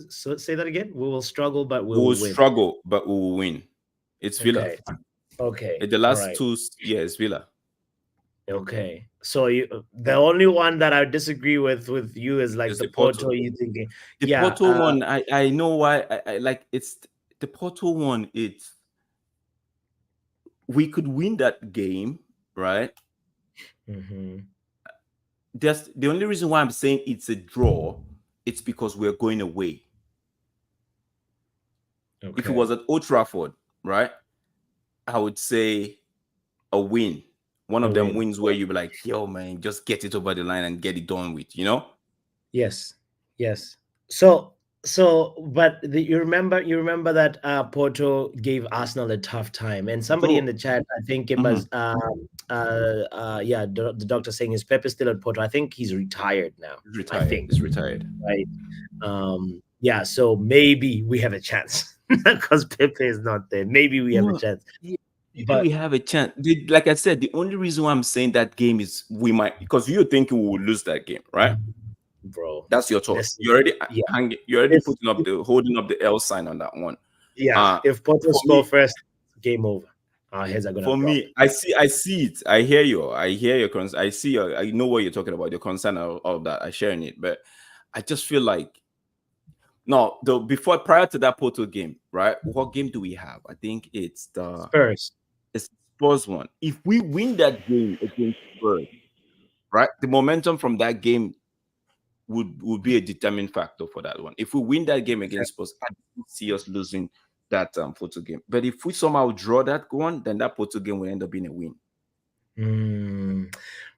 So say that again. We will struggle, but we We will will win. struggle, but we will win. It's Villa. Okay. In the last 2 years, Villa. Okay. So the only one that I disagree with you is like the Porto. You thinking? The Porto one, I know why. I like it's the Porto one. It's we could win that game, right? That's the only reason why I'm saying it's a draw. It's because we're going away. If it was at Old Trafford, right, I would say a win. One of them wins where you be like, yo, man, just get it over the line and get it done with, you know? Yes. So, but you remember that Porto gave Arsenal a tough time, and somebody in the chat, I think it was, the doctor saying his Pep is still at Porto. I think he's retired now. He's retired, right? Yeah, so maybe we have a chance because Pepe is not there. Maybe we have a chance. But we have a chance. Like I said, the only reason why I'm saying that game is we might, because you're thinking we will lose that game, right? Bro, that's your thought. You're already putting up holding up the L sign on that one. Yeah, if Porto score first, game over. Our heads are gonna. For me, I see it. I hear your concern. I know what you're talking about. Your concern of that. I sharing it, but I just feel like prior to that Porto game, right? What game do we have? I think it's the Spurs. It's Spurs one. If we win that game against Spurs, right, the momentum from that game would be a determining factor for that one. If we win that game against Spurs, I don't see us losing that Porto game. But if we somehow draw that one, then that Porto game will end up being a win.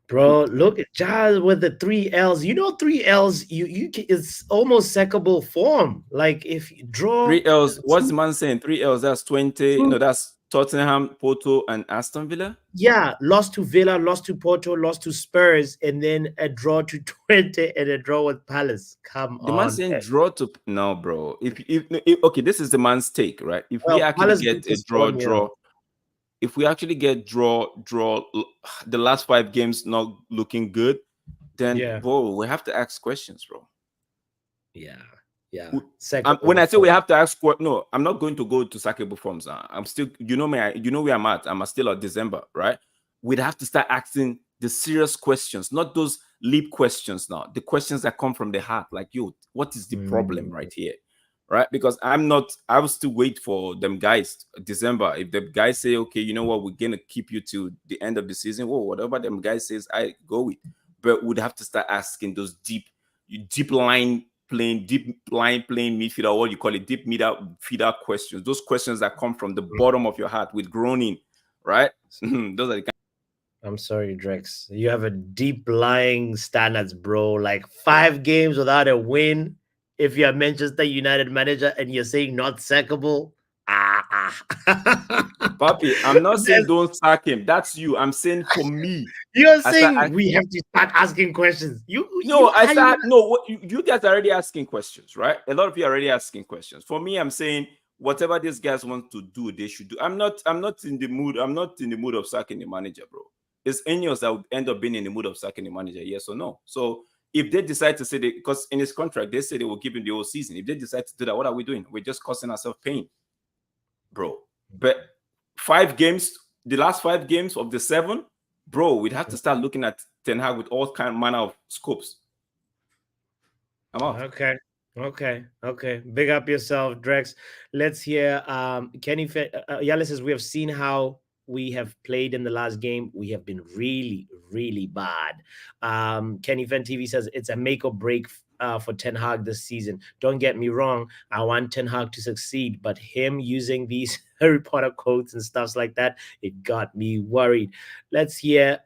Bro, look at Jazz with the 3 L's. You know, 3 L's, it's almost secondable form. Like if you draw 3 L's, what's the man saying? 3 L's, that's 20. No, that's Tottenham, Porto, and Aston Villa. Yeah, lost to Villa, lost to Porto, lost to Spurs, and then a draw to 20 and a draw with Palace. Come on. The man saying draw to no, bro. If okay, this is the man's take, right? If we actually get a draw. If we actually get draw, the last 5 games not looking good, then bro, we have to ask questions, bro. Yeah. When I say we have to ask, no, I'm not going to go to sackable forms. I'm still, you know me, you know where I'm at. I'm still at December, right? We'd have to start asking the serious questions, not those leap questions now. The questions that come from the heart, like, yo, what is the problem right here? Right? Because I will still wait for them guys December. If the guys say, okay, you know what, we're gonna keep you to the end of the season, whatever them guys says, I go with. But we'd have to start asking those deep line playing midfielder, what you call it, deep midfielder questions. Those questions that come from the bottom of your heart with groaning, right? Those are the I'm sorry, Drex. You have a deep lying standards, bro. Like 5 games without a win. If you're a Manchester United manager and you're saying not sackable, Papi, I'm not saying don't sack him. That's you. I'm saying for me. You're saying we have to start asking questions. You guys are already asking questions, right? A lot of you are already asking questions. For me, I'm saying whatever these guys want to do, they should do. I'm not in the mood. I'm not in the mood of sacking the manager, bro. It's any of us that would end up being in the mood of sacking the manager, yes or no. So if they decide to say because in his contract, they say they will give him the whole season. If they decide to do that, what are we doing? We're just causing ourselves pain, bro. But 5 games, the last 5 games of the 7, bro, we'd have to start looking at Ten Hag with all manner of scopes. I'm out. Okay. Big up yourself, Drex. Let's hear Kenny Yala says we have seen how we have played in the last game. We have been really, really bad. Kenny Fen TV says it's a make or break for Ten Hag this season. Don't get me wrong. I want Ten Hag to succeed, but him using these Harry Potter quotes and stuff like that, it got me worried. Let's hear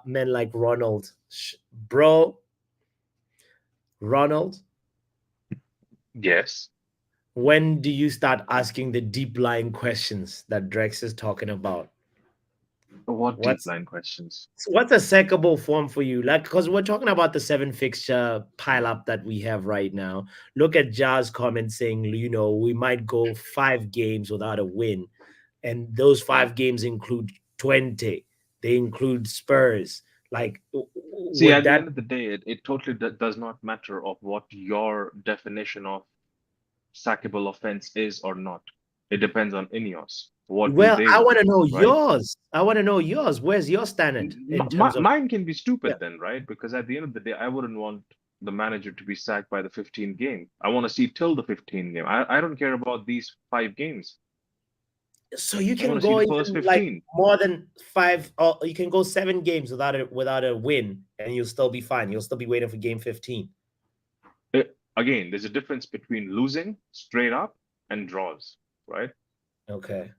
men like Ronald. Bro, Ronald? Yes. When do you start asking the deep lying questions that Drex is talking about? What deep line questions? What's a sackable form for you? Like, because we're talking about the 7 fixture pile up that we have right now. Look at Jazz comment saying, you know, we might go 5 games without a win. And those 5 games include 20. They include Spurs. Like, See, would at the that? end of the day, it totally does not matter of what your definition of sackable offense is or not. It depends on Ineos. What do Well, they I want want, to know right? yours. I want to know yours. Where's your standard in terms of? Mine can be Yeah. stupid then, right? Because at the end of the day, I wouldn't want the manager to be sacked by the 15th game. I want to see till the 15th game. I don't care about these 5 games. So you I want can to see go the first even like 15. more than 5, or you can go 7 games without a win, and you'll still be fine. You'll still be waiting for game 15. Again, there's a difference between losing straight up and draws, right? Okay.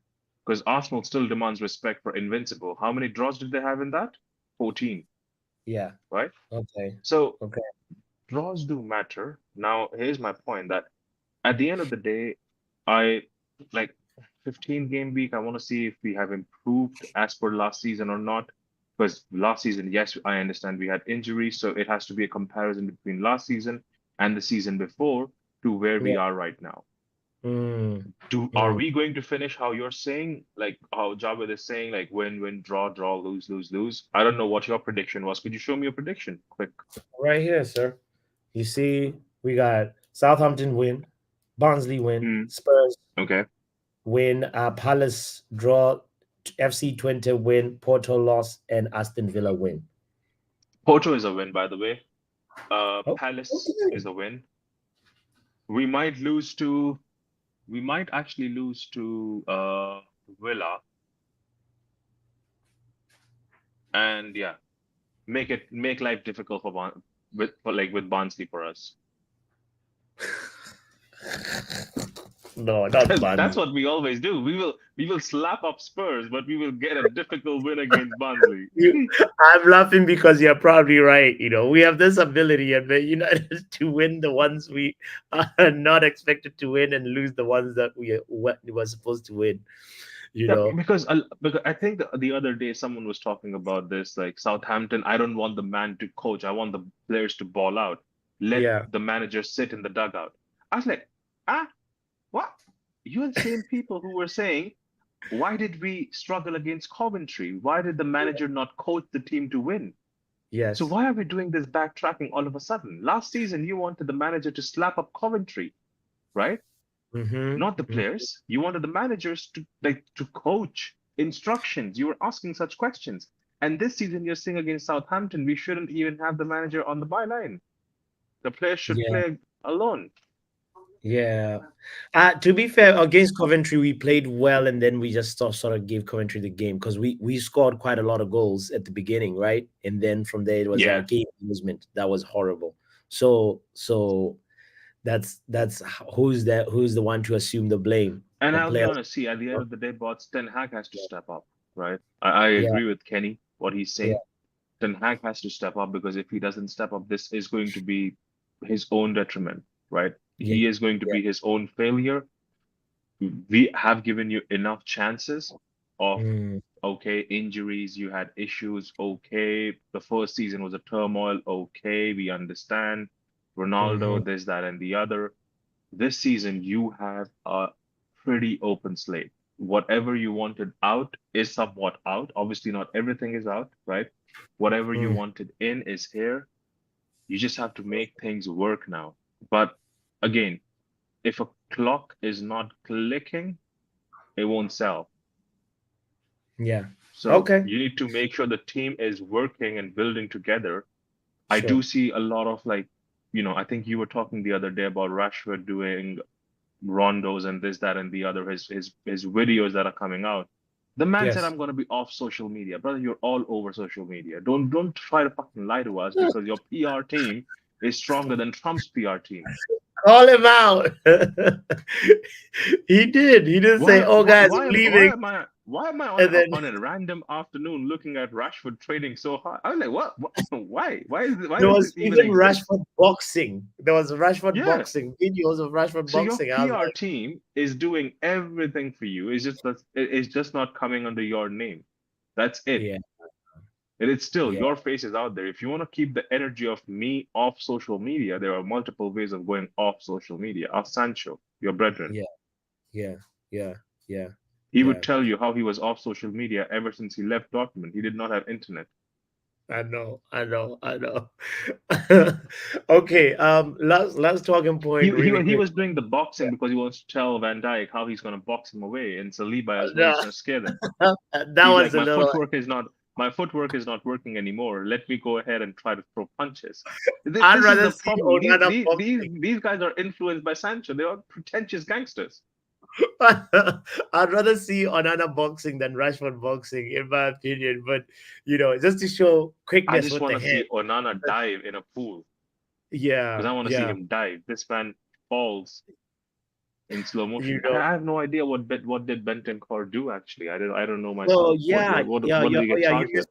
Because Arsenal still demands respect for Invincible. How many draws did they have in that? 14, Yeah. right? Okay. So Okay. draws do matter. Now, here's my point that at the end of the day, I like 15 game week. I want to see if we have improved as per last season or not. Because last season, yes, I understand we had injuries, so it has to be a comparison between last season and the season before to where we Yeah. are right now. Mm. Are we going to finish how you're saying, like how Javed is saying, like win, draw, lose, lose, lose? I don't know what your prediction was. Could you show me your prediction quick? Right here, sir. You see, we got Southampton win, Barnsley win, Spurs Okay. win, Palace draw, FC Twente win, Porto loss, and Aston Villa win. Porto is a win, by the way. Oh, Palace okay. is a win. We might actually lose to Villa. And yeah, make life difficult for with Barnsley for us. No, not That's Barnsley. what we always do. We will slap up Spurs, but we will get a difficult win against Barnsley. I'm laughing because you're probably right. You know, we have this ability at Man United to win the ones we are not expected to win and lose the ones that we were supposed to win. You Yeah, know, because I think the other day someone was talking about this, like Southampton. I don't want the man to coach. I want the players to ball out. Let yeah, the manager sit in the dugout. I was like, what? You're the same people who were saying, why did we struggle against Coventry? Why did the manager not coach the team to win? So yes, why are we doing this backtracking all of a sudden? Last season, you wanted the manager to slap up Coventry, right? Not the players. You wanted the managers to coach instructions. You were asking such questions. And this season, you're saying against Southampton, we shouldn't even have the manager on the byline. The players should yeah. play alone. Yeah. To be fair, against Coventry, we played well, and then we just sort of gave Coventry the game because we scored quite a lot of goals at the beginning, right? And then from there it was our Yeah. game management that was horrible. So that's who's the one to assume the blame? And The I'll be player. honest, see, at the end of the day, Ten Hag has to step up, right? I Yeah, agree with Kenny, what he's yeah, saying. Ten Hag has to step up because if he doesn't step up, this is going to be his own detriment, right? yeah, He is going to yeah. be his own failure. We have given you enough chances of, Mm, okay, injuries, you had issues, okay, the first season was a turmoil, okay, we understand. mhm. Ronaldo, this, that, and the other. This season, you have a pretty open slate. Whatever you wanted out is somewhat out. Obviously, not everything is out, right? Whatever you Mm, wanted in is here. You just have to make things work now. But again, if a clock is not clicking, it won't sell. yeah. So Okay. you need to make sure the team is working and building together. I Sure. do see a lot of I think you were talking the other day about Rashford doing rondos and this, that, and the other, his videos that are coming out. The man said, Yes. I'm gonna be off social media. Brother, you're all over social media. Don't try to fucking lie to us because your PR team is stronger than Trump's PR team. Call him out. He did. He did say, "Oh, guys, I'm leaving," Why am I and then on a random afternoon looking at Rashford trading so hard? I was like, what? Why there does was this even even exist? Rashford boxing. There was Rashford Yeah. boxing videos of Rashford So your boxing. I was PR like, team is doing everything for you. It's just not coming under your name. That's it. yeah, And it's still yeah, your face is out there. If you want to keep the energy of me off social media, there are multiple ways of going off social media. Ask Sancho, your brethren. yeah, yeah, yeah, yeah, He yeah. would tell you how he was off social media ever since he left Dortmund. He did not have internet. I know. Okay. Last talking point, really He quick. was doing the boxing because he wants to tell Van Dijk how he's gonna box him away in Saliba as well. No, He's gonna scare them. that He's was like, a little. my footwork is not working anymore. Let me go ahead and try to throw punches. I'd This is rather the see problem. Onana boxing. These guys are influenced by Sancho. They are pretentious gangsters. I'd rather see Onana boxing than Rashford boxing, in my opinion. But just to show I quickness just with want the to hand. see Onana dive in a pool because Yeah, I want to see yeah. him dive. This man falls in slow You motion. know. I have no idea what did Bentancur do actually. I don't know So myself. yeah, yeah, What did yeah. he Oh get yeah, you charged with? missed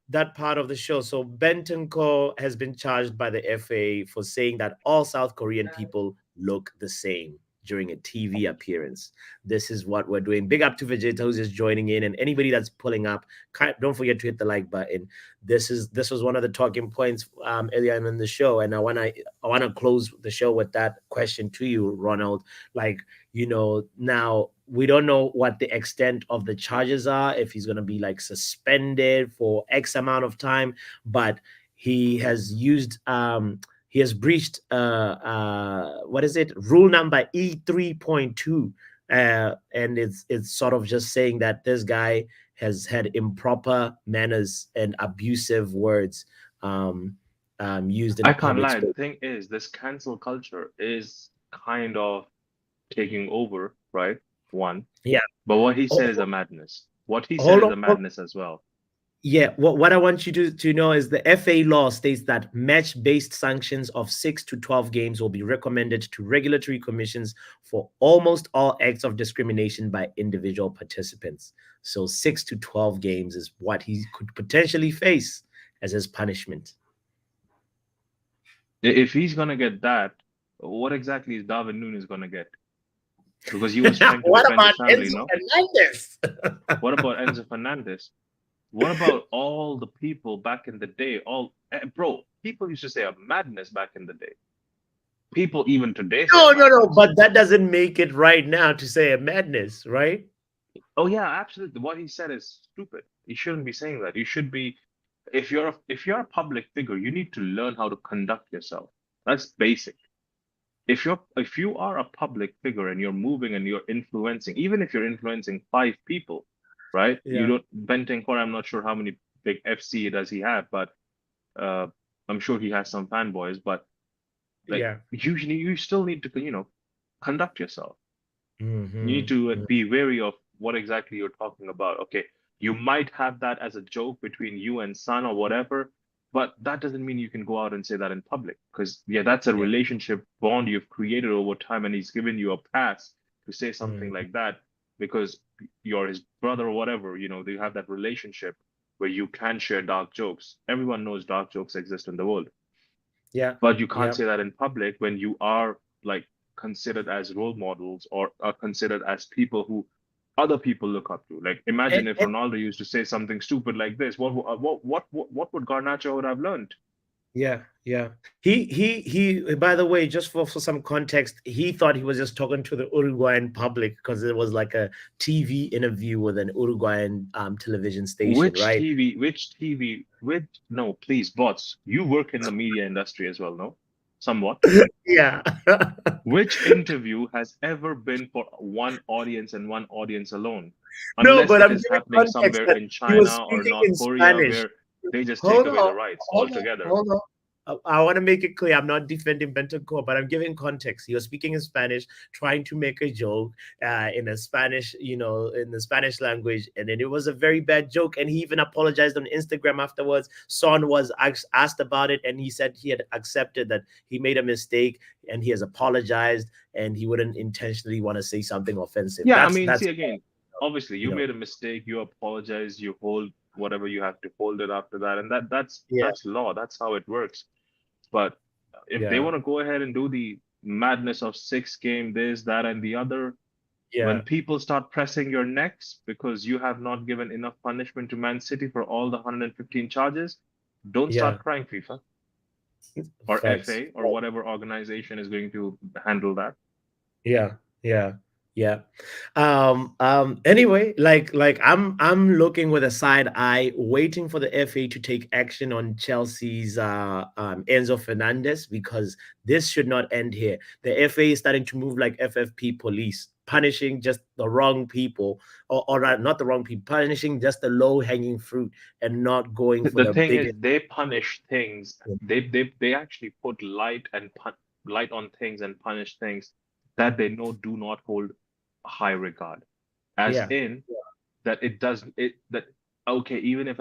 that part of the show. So Bentancur has been charged by the FA for saying that all South Korean people look the same during a TV appearance. This is what we're doing. Big up to Vegeta who's just joining in, and anybody that's pulling up. Don't forget to hit the like button. This was one of the talking points earlier in the show, and I wanna close the show with that question to you, Ronald. Like, now we don't know what the extent of the charges are, if he's going to be like suspended for X amount of time, but he has breached what is it, rule number E3.2, and it's sort of just saying that this guy has had improper manners and abusive words used in I a can't public lie. The space. thing is, this cancel culture is kind of taking over, right? One. Yeah. But what he Ho- said is a madness. What he said Hold is on. a madness as well. Yeah, what I want you to know is the FA law states that match-based sanctions of 6 to 12 games will be recommended to regulatory commissions for almost all acts of discrimination by individual participants. So 6 to 12 games is what he could potentially face as his punishment. If he's gonna get that, what exactly is Darwin Nunes gonna get? Because he was trying to What defend about his family, Enzo no? Fernandez? What about Enzo Fernandez? What about all the people back in the day? Bro, people used to say a madness back in the day. People even today say a No, madness. but that doesn't make it right now to say a madness, right? Oh yeah, absolutely. What he said is stupid. You shouldn't be saying that. You should be, if you're a public figure, you need to learn how to conduct yourself. That's basic. If you are a public figure and you're moving and you're influencing, even if you're influencing five people, right? You Yeah, don't Bentancur, I'm not sure how many big FC does he have, but uh, I'm sure he has some fanboys. But like yeah. usually, you still need to conduct yourself. You need Hmm. to be wary of what exactly you're talking about. Okay, you might have that as a joke between you and son or whatever, but that doesn't mean you can go out and say that in public. Because yeah, that's a Yeah. relationship bond you've created over time, and he's given you a pass to say something Mhm. like that because you're his brother or whatever. They have that relationship where you can share dark jokes. Everyone knows dark jokes exist in the world, Yeah, but you can't yeah. say that in public when you are like considered as role models or are considered as people who other people look up to. Like And, imagine if and Ronaldo used to say something stupid like this, what would Garnacho would have learned? yeah, yeah. He. By the way, just for some context, he thought he was just talking to the Uruguayan public because it was like a TV interview with an Uruguayan television station, Which right? TV, which no, please, bots, you work in the media industry as well, no? Somewhat. Yeah. Which interview has ever been for one audience and one audience alone? No, Unless but it I'm is giving happening context somewhere that in he was China or speaking North in Korea Spanish. where they just take Hold away the on, rights hold on, altogether. hold on. I want to make it clear I'm not defending Bentancur, but I'm giving context. He was speaking in Spanish, trying to make a joke in a Spanish, in the Spanish language, and then it was a very bad joke. And he even apologized on Instagram afterwards. Son was asked about it, and he said he had accepted that he made a mistake, and he has apologized, and he wouldn't intentionally want to say something offensive. Yeah, I That's mean, that's see again, obviously you you know, made a mistake, you apologize, you hold whatever you have to hold it after that, and that's yeah, that's law, that's how it works. But if they yeah, want to go ahead and do the madness of six game, this, that, and the other, when yeah, people start pressing your necks because you have not given enough punishment to Man City for all the 115 charges, don't yeah. start crying, FIFA or Facts. FA or whatever organization is going to handle that. Yeah, yeah. Yeah. Anyway, like I'm looking with a side eye, waiting for the FA to take action on Chelsea's Enzo Fernandez, because this should not end here. The FA is starting to move like FFP police, punishing just the wrong people, or not the wrong people, punishing just the low hanging fruit and not going for The the thing is, biggest. they punish things. They actually put light on things and punish things that they know do not hold high regard. As Yeah. in that it does it that okay, even if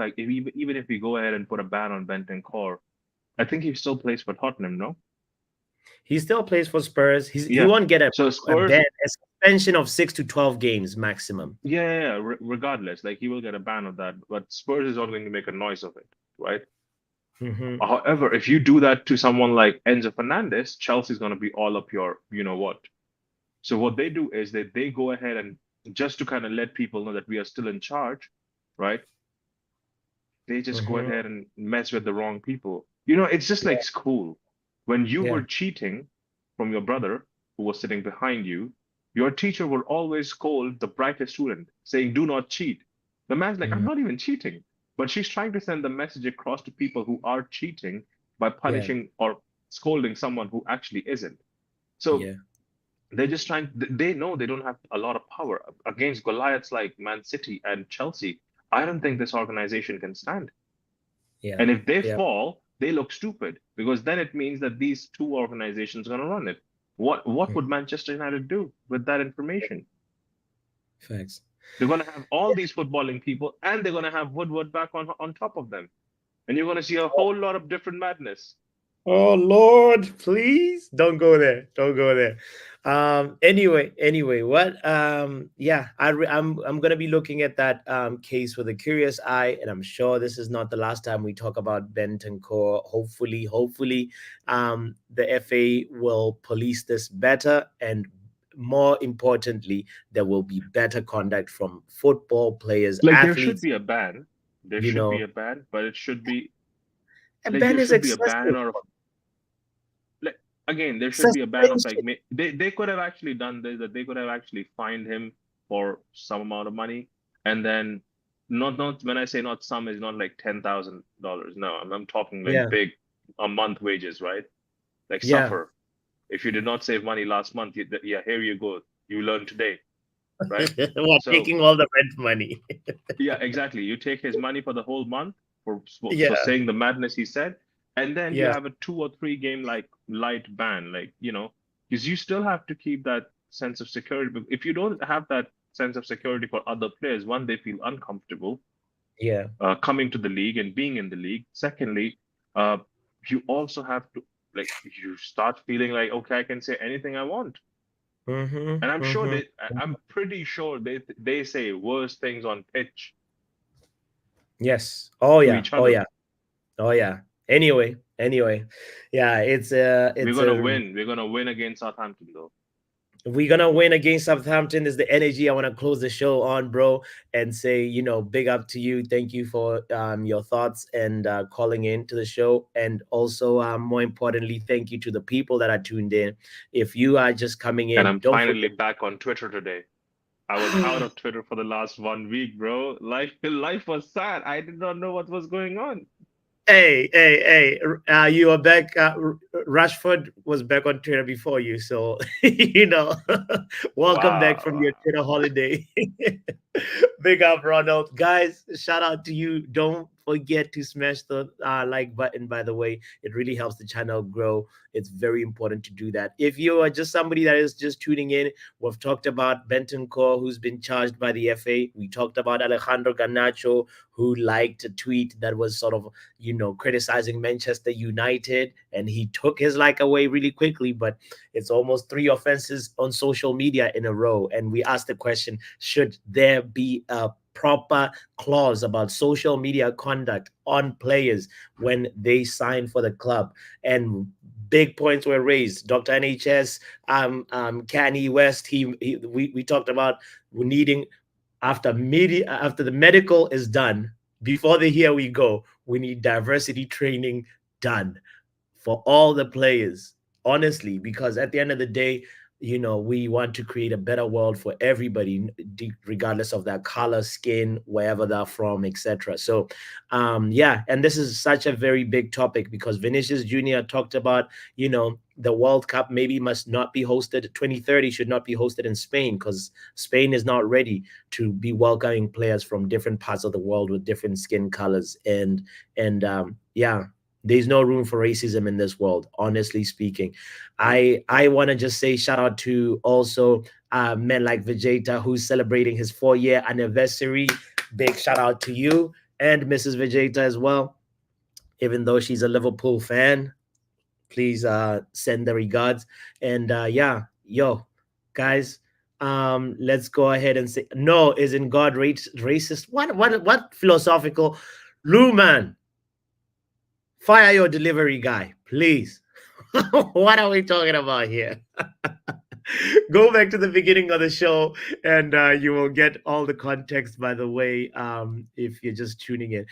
we go ahead and put a ban on Bentancur, I think he still plays for Tottenham, no? He still plays for Spurs. He Yeah. won't get So a Spurs, ban, a suspension of 6 to 12 games maximum. yeah. Regardless, like he will get a ban of that, but Spurs is not going to make a noise of it, right? Hmm. However, if you do that to someone like Enzo Fernandez, Chelsea's going to be all up your, you know what. So what they do is that they go ahead and just to kind of let people know that we are still in charge, right? They just go Hmm. ahead and mess with the wrong people. You know, it's just like school. When you Yeah. were cheating from your brother who was sitting behind you, your teacher will always scold the brightest student, saying, "Do not cheat." The man's like, "I'm Mm. not even cheating." But she's trying to send the message across to people who are cheating by Yeah. punishing or scolding someone who actually isn't. So Yeah. they're just trying, they know they don't have a lot of power against Goliaths like Man City and Chelsea. I don't think this organization can stand. Yeah. And if they Yeah. fall, they look stupid because then it means that these two organizations are going to run it. What Mm. would Manchester United do with that information? Facts. They're going to have all these footballing people and they're going to have Woodward back on top of them. And you're going to see a whole lot of different madness. Oh Lord, please don't go there. Don't go there. Anyway, what yeah, I'm gonna be looking at that case with a curious eye, and I'm sure this is not the last time we talk about Bentancur. Hopefully, the FA will police this better, and more importantly, there will be better conduct from football players, Like there should athletes, be a ban. There you should be know. a ban, but it should be A like ban there is should be a ban excessive. or like again, there should be a ban of like Suspension. they could have actually done this, that they could have actually fined him for some amount of money, and then not when I say not some is not like $10,000. No, I'm talking like Yeah. big a month wages, right? Like Yeah. suffer. If you did not save money last month, yeah, here you go. You learn today, right? What, So taking all the rent money? yeah, exactly. You take his money for the whole month for Yeah, saying the madness he said, and then you yeah, have a 2 or 3 game like light ban, like because you still have to keep that sense of security. But if you don't have that sense of security for other players, one, they feel uncomfortable yeah. coming to the league and being in the league. Secondly, uh, you also have to you start feeling like okay, I can say anything I want, Mm-hmm, and mm-hmm. I'm pretty sure they say worse things on pitch Yes. Oh to yeah. each Oh other. yeah. Oh yeah. Anyway, yeah. We're It's gonna a win. We're gonna win against Southampton, though. we're gonna win against Southampton. Is the energy I want to close the show on, bro, and say, big up to you. Thank you for your thoughts and calling in to the show, and also more importantly, thank you to the people that are tuned in. If you are just coming And in, I'm don't finally forget. back on Twitter today. I was out of Twitter for the last 1 week, bro. Life was sad. I did not know what was going on. Hey! You are back. Rashford was back on Twitter before you, so welcome back from Wow. your Twitter holiday. Big up, Ronald. Guys, shout out to you. Don't forget to smash the like button, by the way. It really helps the channel grow. It's very important to do that. If you are just somebody that is just tuning in, we've talked about Bentancur, who's been charged by the FA. We talked about Alejandro Ganacho, who liked a tweet that was sort of, criticizing Manchester United, and he took his like away really quickly, but it's almost 3 offenses on social media in a row. And we asked the question, should there be a proper clause about social media conduct on players when they sign for the club? And big points were raised. Dr. NHS, Kanye West, we talked about needing after the medical is done, before the here we go, we need diversity training done for all the players, honestly, because at the end of the day, you know, we want to create a better world for everybody, regardless of their color, skin, wherever they're from, etc. So yeah, and this is such a very big topic because Vinicius Jr. talked about, you know, the World Cup maybe must not be hosted, 2030 should not be hosted in Spain because Spain is not ready to be welcoming players from different parts of the world with different skin colors. And yeah, there's no room for racism in this world, honestly speaking. I want to just say shout out to also men like Vegeta, who's celebrating his 4-year anniversary. Big shout out to you and Mrs. Vegeta as well. Even though she's a Liverpool fan, please send the regards. And yeah, yo, guys, let's go ahead and say no. Isn't God racist? What philosophical? Lou, man, fire your delivery guy, please. What are we talking about here? Go back to the beginning of the show and you will get all the context, by the way, if you're just tuning in.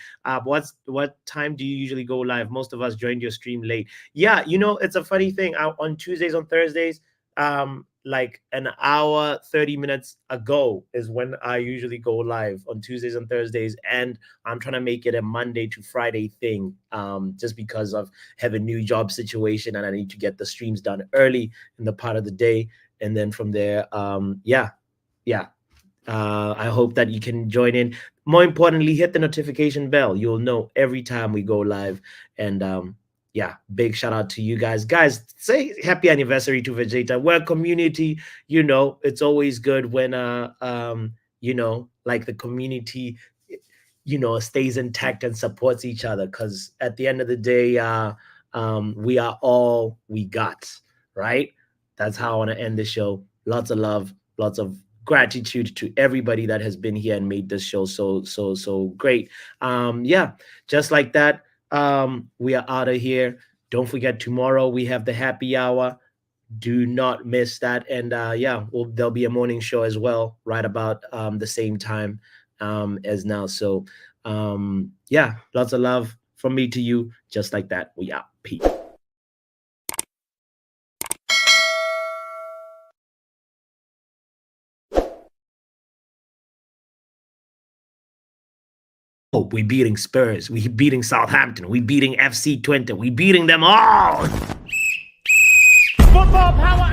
What time do you usually go live? Most of us joined your stream late. Yeah, you know, it's a funny thing. On Tuesdays, on Thursdays, like an hour, 30 minutes ago is when I usually go live on Tuesdays and Thursdays. And I'm trying to make it a Monday to Friday thing, just because of have a new job situation and I need to get the streams done early in the part of the day. And then from there, yeah. I hope that you can join in. More importantly, hit the notification bell. You'll know every time we go live. And yeah, big shout out to you guys. Guys, say happy anniversary to Vegeta. We're a community, you know, it's always good when you know, like the community, you know, stays intact and supports each other. Because at the end of the day, we are all we got, right? That's how I want to end the show. Lots of love, lots of gratitude to everybody that has been here and made this show so great. Yeah, just like that. We are out of here. Don't forget, tomorrow we have the happy hour. Do not miss that. And yeah, there'll be a morning show as well, right about the same time as now. So yeah, lots of love from me to you. Just like that. We out. Peace. We're beating Spurs. We're beating Southampton. We're beating FC Twente. We're beating them all. Football power.